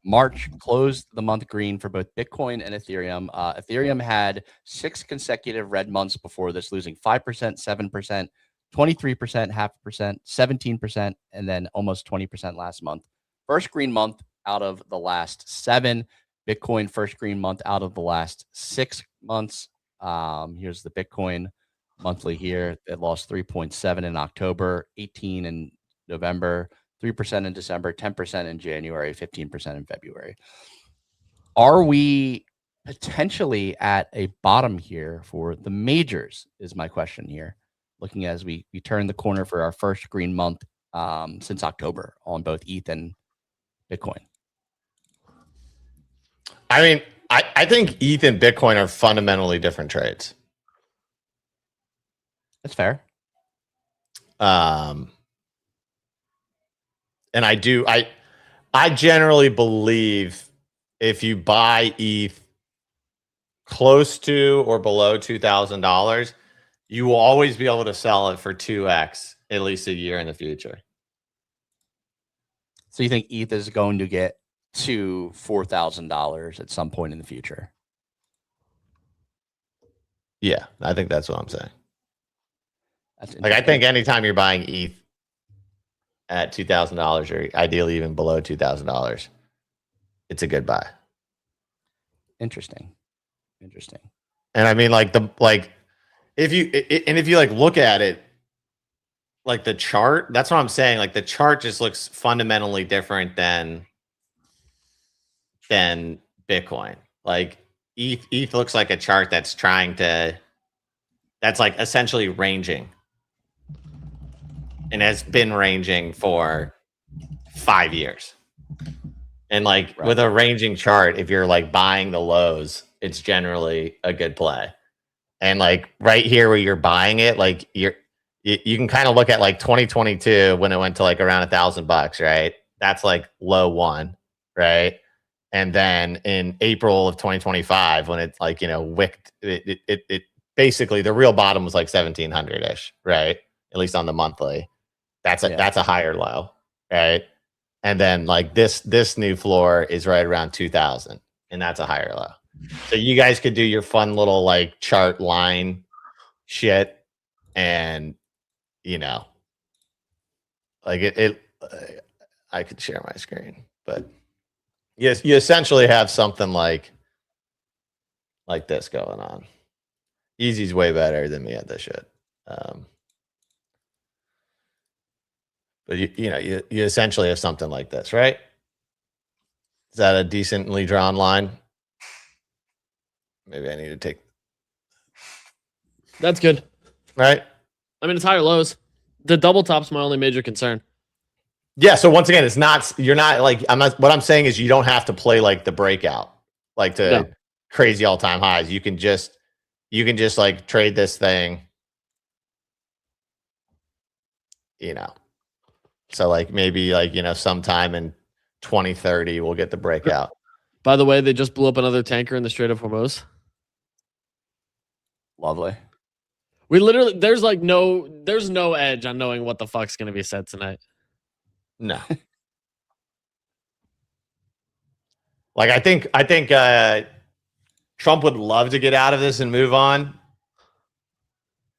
March closed the month green for both Bitcoin and Ethereum. Ethereum had 6 consecutive red months before this, losing 5%, 7%, 23%, 0.5%, 17%, and then almost 20% last month. First green month out of the last 7. Bitcoin first green month out of the last 6 months. Here's the Bitcoin monthly here. It lost 3.7 in October, 18 in November, 3% in December, 10% in January, 15% in February. Are we potentially at a bottom here for the majors is my question here. Looking as we turn the corner for our first green month since October on both ETH and Bitcoin. I mean, I think ETH and Bitcoin are fundamentally different trades. That's fair. And I generally believe if you buy ETH close to or below $2,000, you will always be able to sell it for 2x at least a year in the future. So you think ETH is going to get to $4,000 at some point in the future? Yeah, I think that's what I'm saying. That's like I think anytime you're buying ETH at $2,000 or ideally even below $2,000, it's a good buy. Interesting. And I mean, if you like look at it, like the chart, that's what I'm saying. Like the chart just looks fundamentally different than Bitcoin. Like ETH looks like a chart that's like essentially ranging. And has been ranging for 5 years. And like with a ranging chart, if you're like buying the lows, it's generally a good play. And like right here where you're buying it, like you can kind of look at like 2022 when it went to like around $1,000, right? That's like low 1, right? And then in April of 2025, when it's like, wicked, it basically the real bottom was like 1,700-ish, right? At least on the monthly. That's a higher low, right? And then like this new floor is right around 2,000, and that's a higher low. So you guys could do your fun little like chart line shit, and like I could share my screen, but yes, you essentially have something like this going on. Easy's way better than me at this shit. But you essentially have something like this, right? Is that a decently drawn line? Maybe I need to take. That's good, right? I mean, it's higher lows. The double top's my only major concern. Yeah. So once again, you're not like what I'm saying is you don't have to play like the breakout, like to crazy all-time highs. You can just like trade this thing, So like maybe like, sometime in 2030, we'll get the breakout. By the way, they just blew up another tanker in the Strait of Hormuz. Lovely. We literally, there's no edge on knowing what the fuck's going to be said tonight. No. Like, I think Trump would love to get out of this and move on.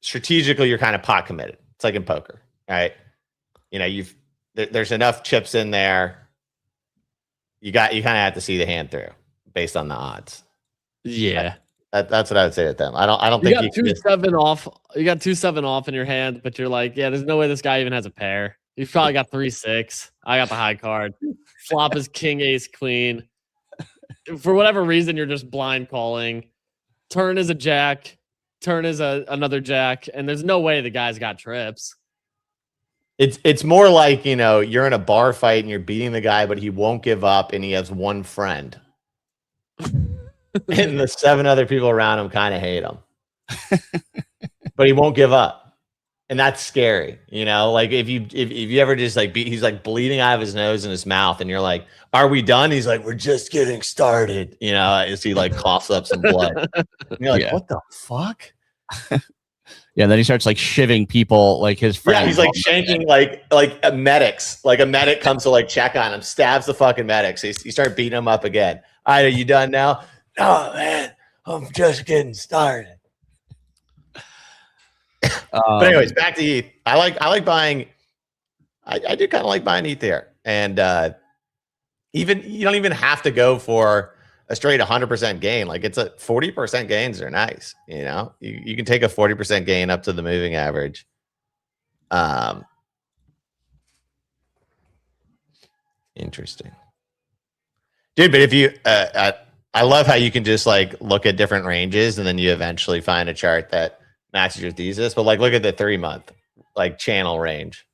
Strategically, you're kind of pot committed. It's like in poker, right? There's enough chips in there you kind of have to see the hand through based on the odds. Yeah. That's what I would say with them. I don't You think got 2-7 off. You got 2-7 off in your hand, but you're like, yeah, there's no way this guy even has a pair. You've probably got 3-6. I got the high card. Flop is king, ace, queen. For whatever reason, you're just blind calling. Turn is a jack. Turn is another jack, and there's no way the guy's got trips. It's more like, you know, you're in a bar fight and you're beating the guy, but he won't give up, and he has one friend, and the 7 other people around him kind of hate him, but he won't give up, and that's scary. You know, like if you ever just like he's like bleeding out of his nose and his mouth, and you're like, "Are we done?" He's like, "We're just getting started." You know, as he like coughs up some blood, and you're like, "What the fuck?" Yeah, then he starts like shivving people, like his friends. Yeah, he's like shanking like medics. Like a medic comes to like check on him, stabs the fucking medics. So you start beating him up again. All right, are you done now? No, man, I'm just getting started. But anyways, back to ETH. I like buying. I do kind of like buying ETH there, and even you don't even have to go for a straight 100% gain. Like it's a 40% gains are nice. You know, you can take a 40% gain up to the moving average. Interesting, dude. But if you, I love how you can just like look at different ranges and then you eventually find a chart that matches your thesis. But like, look at the 3-month like channel range,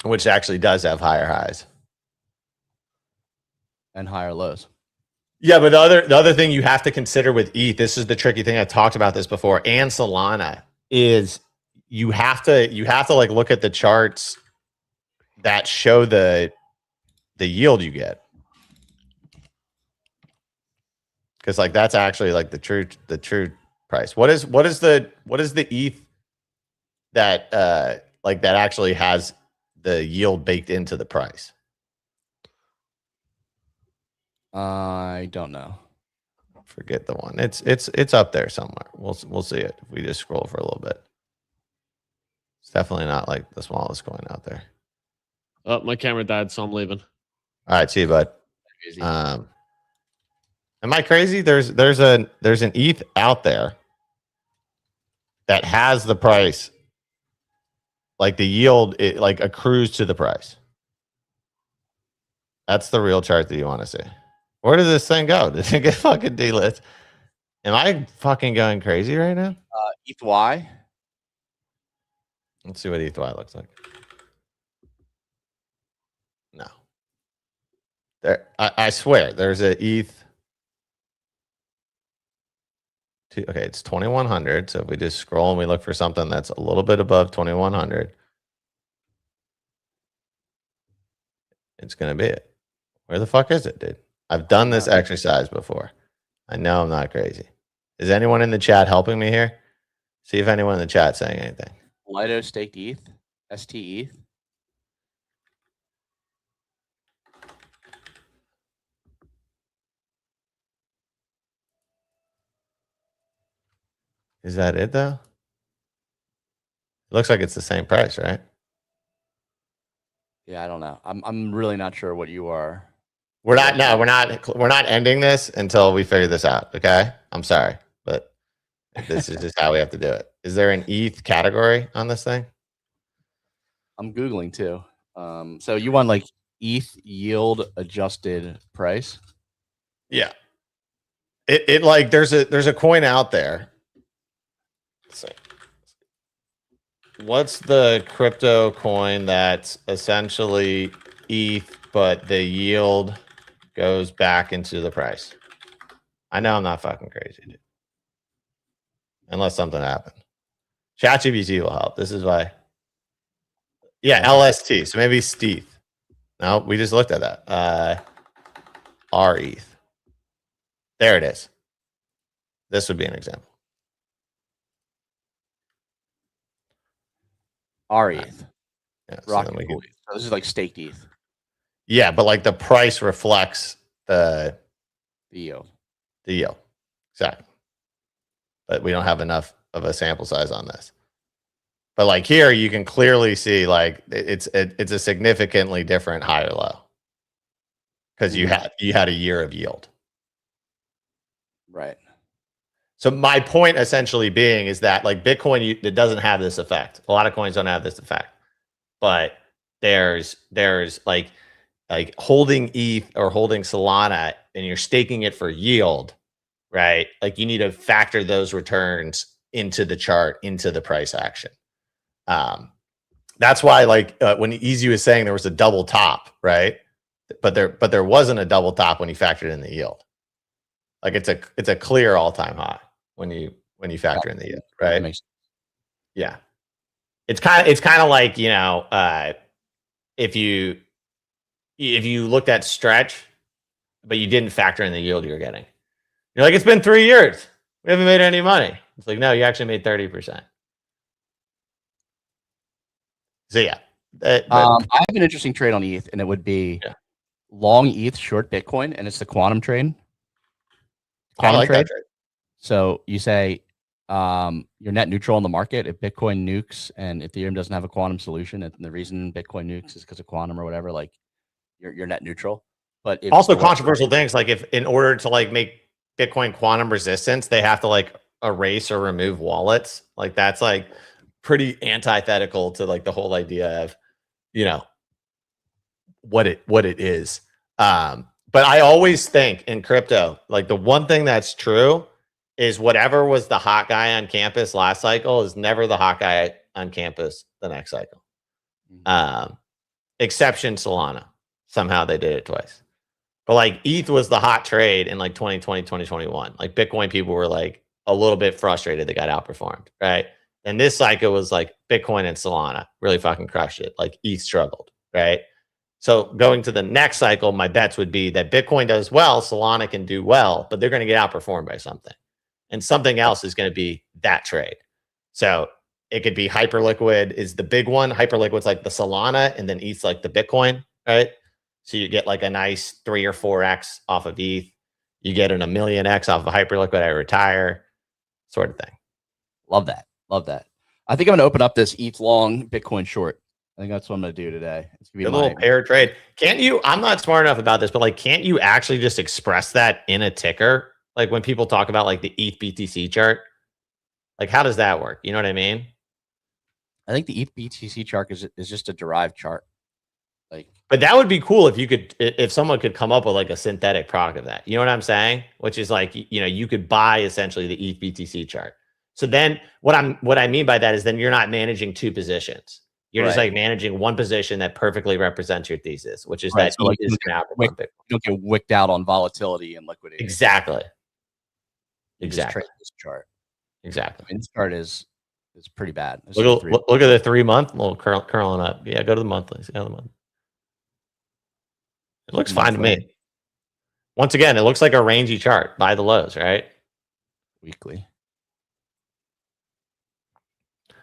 which actually does have higher highs and higher lows. Yeah, but the other thing you have to consider with ETH, this is the tricky thing. I've talked about this before, and Solana, is you have to like look at the charts that show the yield you get, because like that's actually like the true price. What is the ETH that like that actually has the yield baked into the price? I don't know. Forget the one. It's up there somewhere. We'll see it if we just scroll for a little bit. It's definitely not like the smallest coin out there. Oh, my camera died, so I'm leaving. All right, see you, bud. Am I crazy? There's an ETH out there that has the price, like the yield, it like accrues to the price. That's the real chart that you want to see. Where does this thing go? Did it get fucking delit? Am I fucking going crazy right now? ETHY. Let's see what ETHY looks like. No. There, I swear, there's a ETH. Okay, it's 2100. So if we just scroll and we look for something that's a little bit above 2100, it's gonna be it. Where the fuck is it, dude? I've done this exercise before. I know I'm not crazy. Is anyone in the chat helping me here? See if anyone in the chat saying anything. Lido staked ETH, ST ETH. Is that it though? It looks like it's the same price, right? Yeah, I don't know. I'm really not sure what you are. We're not ending this until we figure this out. Okay, I'm sorry, but this is just how we have to do it. Is there an ETH category on this thing? I'm Googling too. So you want like ETH yield adjusted price? Yeah. It like there's a coin out there. Let's see. What's the crypto coin that's essentially ETH, but the yield goes back into the price? I know I'm not fucking crazy, dude. Unless something happened. ChatGPT will help. This is why. Yeah, LST. So maybe Steve. No, we just looked at that. RETH. There it is. This would be an example. RETH. Yeah, So this is like staked ETH. Yeah, but like the price reflects the yield. The yield. Exactly. But we don't have enough of a sample size on this. But like here, you can clearly see like it's a significantly different higher low. because you had a year of yield. Right. So my point essentially being is that like Bitcoin, it doesn't have this effect. A lot of coins don't have this effect, but there's like holding ETH or holding Solana and you're staking it for yield, right? Like you need to factor those returns into the chart, into the price action. That's why like when Easy was saying there was a double top, right? But there wasn't a double top when he factored in the yield. Like it's a clear all-time high when you factor in the yield, right? Yeah. It's kind of like, you know, if you looked at stretch, but you didn't factor in the yield you're getting. You're like, it's been 3 years. We haven't made any money. It's like, no, you actually made 30%. So yeah. I have an interesting trade on ETH, and it would be long ETH, short Bitcoin, and it's the quantum trade. I like that trade. So you say you're net neutral in the market if Bitcoin nukes and Ethereum doesn't have a quantum solution, and the reason Bitcoin nukes is because of quantum or whatever. Like you're net neutral. But if also controversial things like if in order to like make Bitcoin quantum resistance, they have to like erase or remove wallets. Like that's like pretty antithetical to like the whole idea of, you know, what it is. But I always think in crypto, like the one thing that's true is whatever was the hot guy on campus last cycle is never the hot guy on campus the next cycle. Exception Solana. Somehow they did it twice. But like ETH was the hot trade in like 2020, 2021. Like Bitcoin people were like a little bit frustrated they got outperformed, right? And this cycle was like Bitcoin and Solana really fucking crushed it. Like ETH struggled, right? So going to the next cycle, my bets would be that Bitcoin does well, Solana can do well, but they're going to get outperformed by something. And something else is going to be that trade. So it could be Hyperliquid is the big one. Hyperliquid's like the Solana, and then ETH's like the Bitcoin, right? So you get like a nice 3 or 4x off of ETH. You get an 1,000,000x off of Hyperliquid. I retire, sort of thing. Love that. Love that. I think I'm going to open up this ETH long, Bitcoin short. I think that's what I'm going to do today. It's going to be a little pair trade. Can't you? I'm not smart enough about this, but like, can't you actually just express that in a ticker? Like when people talk about like the ETH BTC chart, like how does that work? You know what I mean? I think the ETH BTC chart is just a derived chart. Like, but that would be cool if you could, if someone could come up with like a synthetic product of that. You know what I'm saying? Which is like, you know, you could buy essentially the ETH BTC chart. So then what I mean by that is then you're not managing two positions. You're just like managing one position that perfectly represents your thesis, which is that ETH is going to outperform Bitcoin. You don't get wicked out on volatility and liquidity. Exactly. Trade this chart. Exactly. I mean, this chart is pretty bad. Look at the 3 month little curling up. Yeah, go to the monthly. See how the month. It looks fine to me. Once again, it looks like a rangy chart by the lows, right? Weekly.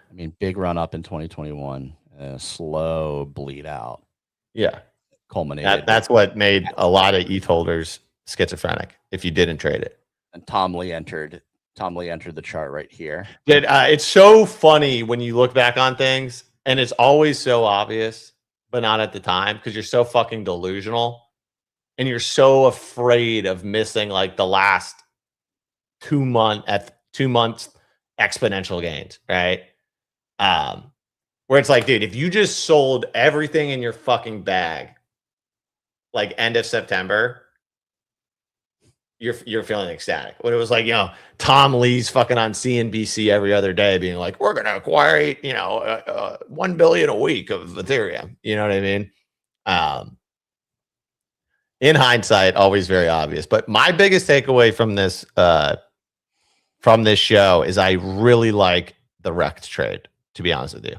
I mean, big run up in 2021, slow bleed out. Yeah. Culminated. That's what made a lot of ETH holders schizophrenic if you didn't trade it. And Tom Lee entered the chart right here. It's so funny when you look back on things, and it's always so obvious, but not at the time because you're so fucking delusional and you're so afraid of missing like the last 2 months exponential gains, right? Where it's like, dude, if you just sold everything in your fucking bag, like end of September, you're feeling ecstatic. When it was like, you know, Tom Lee's fucking on CNBC every other day being like, we're going to acquire, you know, 1 billion a week of Ethereum. You know what I mean? In hindsight, always very obvious. But my biggest takeaway from this show is I really like the Rekt trade, to be honest with you.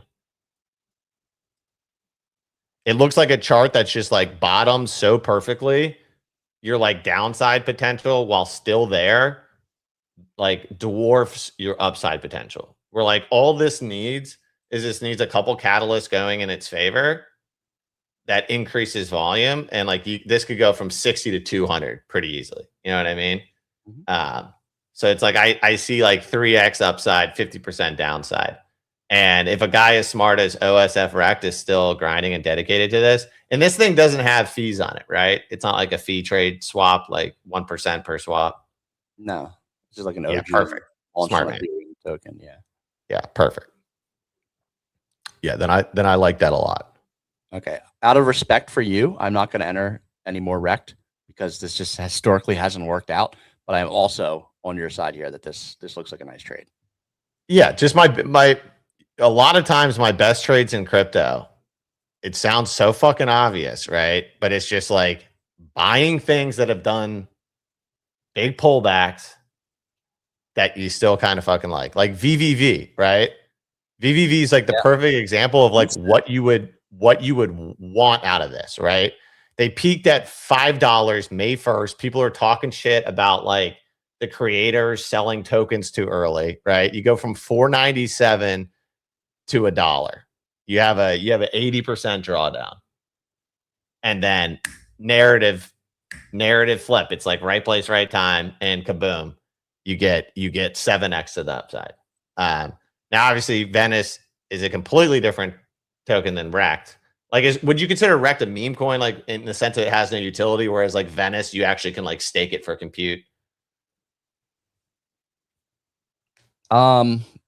It looks like a chart that's just like bottomed so perfectly. Your like downside potential while still there, like dwarfs your upside potential. Where like all this needs a couple catalysts going in its favor that increases volume. And like this could go from 60 to 200 pretty easily. You know what I mean? So it's like I see like 3x upside, 50% downside. And if a guy as smart as OSF Rekt is still grinding and dedicated to this, and this thing doesn't have fees on it, right? It's not like a fee trade swap, like 1% per swap. No, it's just like an Yeah, OG perfect. Smart on man. token. Yeah. Yeah, perfect. Yeah, then I like that a lot. Okay. Out of respect for you, I'm not going to enter any more Rekt because this just historically hasn't worked out. But I'm also on your side here that this looks like a nice trade. Yeah, just my a lot of times my best trades in crypto, it sounds so fucking obvious, right? But it's just like buying things that have done big pullbacks that you still kind of fucking like VVV, right? VVV is like the perfect example of like what you would want out of this, right? They peaked at $5 May 1st. People are talking shit about like the creators selling tokens too early, right? You go from 497 to $1. You have an 80% drawdown. And then narrative flip. It's like right place, right time, and kaboom. You get 7x to the upside. Now, obviously, Venice is a completely different token than Rekt. Like, would you consider Rekt a meme coin, like in the sense that it has no utility, whereas like Venice, you actually can like stake it for compute? I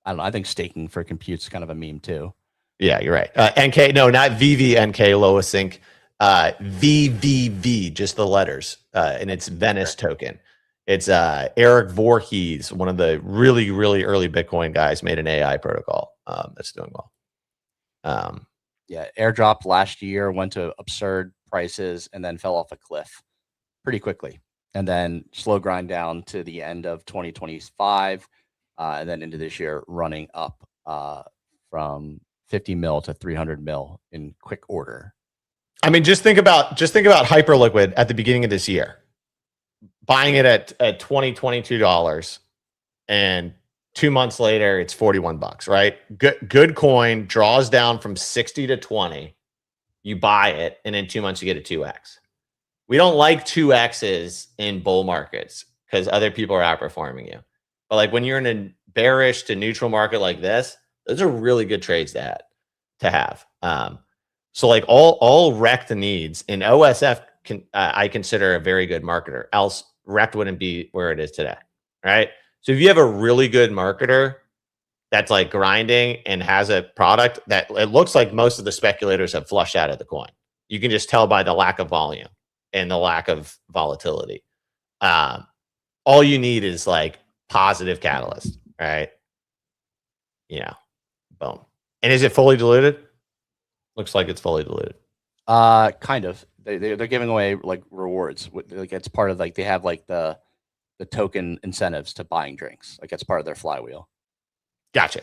don't know. I think staking for compute's kind of a meme too. Yeah, you're right. NK, no, not VVNK, lowest sync. VVV, just the letters, and it's Venice token. It's Eric Voorhees, one of the really, really early Bitcoin guys, made an AI protocol that's doing well. Yeah, airdropped last year, went to absurd prices, and then fell off a cliff pretty quickly, and then slow grind down to the end of 2025, and then into this year, running up from 50 mil to 300 mil in quick order. I mean, just think about Hyperliquid at the beginning of this year, buying it at $20, $22, and 2 months later it's $41, right? Good coin, draws down from 60 to 20. You buy it, and in 2 months you get a 2x. We don't like 2x's in bull markets because other people are outperforming you. But like when you're in a bearish to neutral market like this, those are really good trades to have. So like all Rekt needs in OSF I consider a very good marketer. Else Rekt wouldn't be where it is today, right? So if you have a really good marketer that's like grinding and has a product that it looks like most of the speculators have flushed out of the coin, you can just tell by the lack of volume and the lack of volatility. All you need is like positive catalyst, right? Boom. And is it fully diluted? Looks like it's fully diluted. Kind of. They're giving away like rewards. Like it's part of like they have like the token incentives to buying drinks. Like it's part of their flywheel. Gotcha.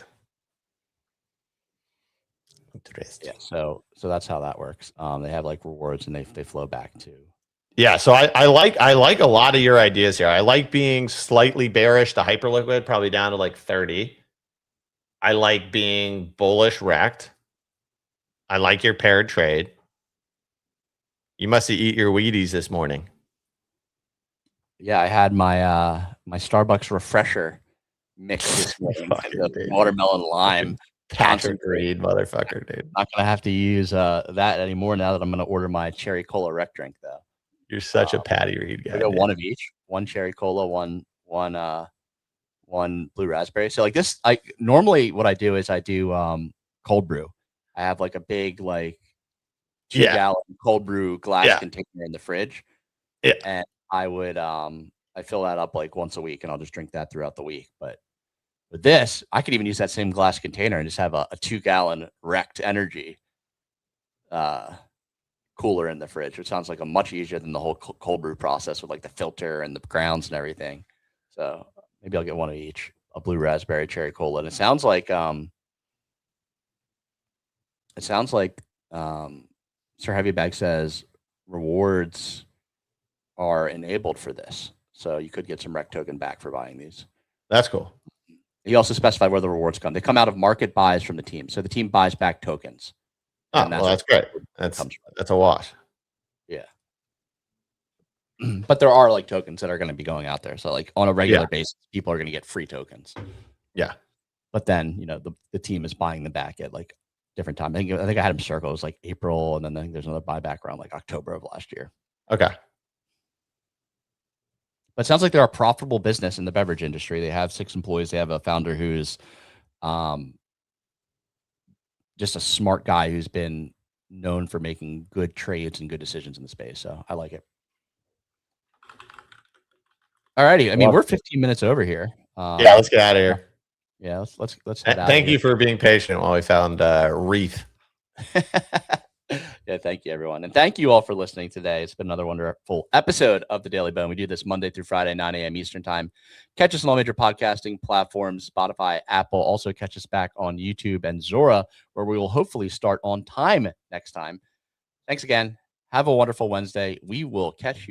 Yeah. So that's how that works. They have like rewards and they flow back to. Yeah. So I like a lot of your ideas here. I like being slightly bearish to Hyperliquid, probably down to like 30. I like being bullish Rekt. I like your paired trade. You must have eat your Wheaties this morning. Yeah, I had my my Starbucks refresher mix this morning. Watermelon lime. Patrick Reed, motherfucker, dude. Not gonna have to use that anymore now that I'm gonna order my cherry cola Rekt drink though. You're such a Patty Reed guy. I go one of each. One cherry cola, one blue raspberry. So like this, I normally what I do is I do cold brew. I have like a big like 2-gallon cold brew glass container in the fridge. Yeah. And I would I fill that up like once a week and I'll just drink that throughout the week. But with this, I could even use that same glass container and just have a 2-gallon Rekt energy cooler in the fridge, which sounds like a much easier than the whole cold brew process with like the filter and the grounds and everything. So maybe I'll get one of each, a blue raspberry cherry cola. And it sounds like Sir Heavybag says rewards are enabled for this. So you could get some Rekt token back for buying these. That's cool. He also specified where the rewards come. They come out of market buys from the team. So the team buys back tokens. Oh, well, that's great. That's a wash. Yeah. But there are like tokens that are going to be going out there. So like on a regular basis, people are going to get free tokens. Yeah. But then, you know, the team is buying them back at like different time. I think I had them circle. It was like April, and then I think there's another buyback around like October of last year. Okay. But it sounds like they're a profitable business in the beverage industry. They have 6 employees. They have a founder who's just a smart guy who's been known for making good trades and good decisions in the space. So I like it. All righty. I mean, we're 15 minutes over here. Yeah, let's get out of here. Yeah, let's head out. Thank you for being patient while we found Reef. Yeah, thank you, everyone. And thank you all for listening today. It's been another wonderful episode of The Daily Bone. We do this Monday through Friday, 9 a.m. Eastern time. Catch us on all major podcasting platforms, Spotify, Apple. Also catch us back on YouTube and Zora, where we will hopefully start on time next time. Thanks again. Have a wonderful Wednesday. We will catch you.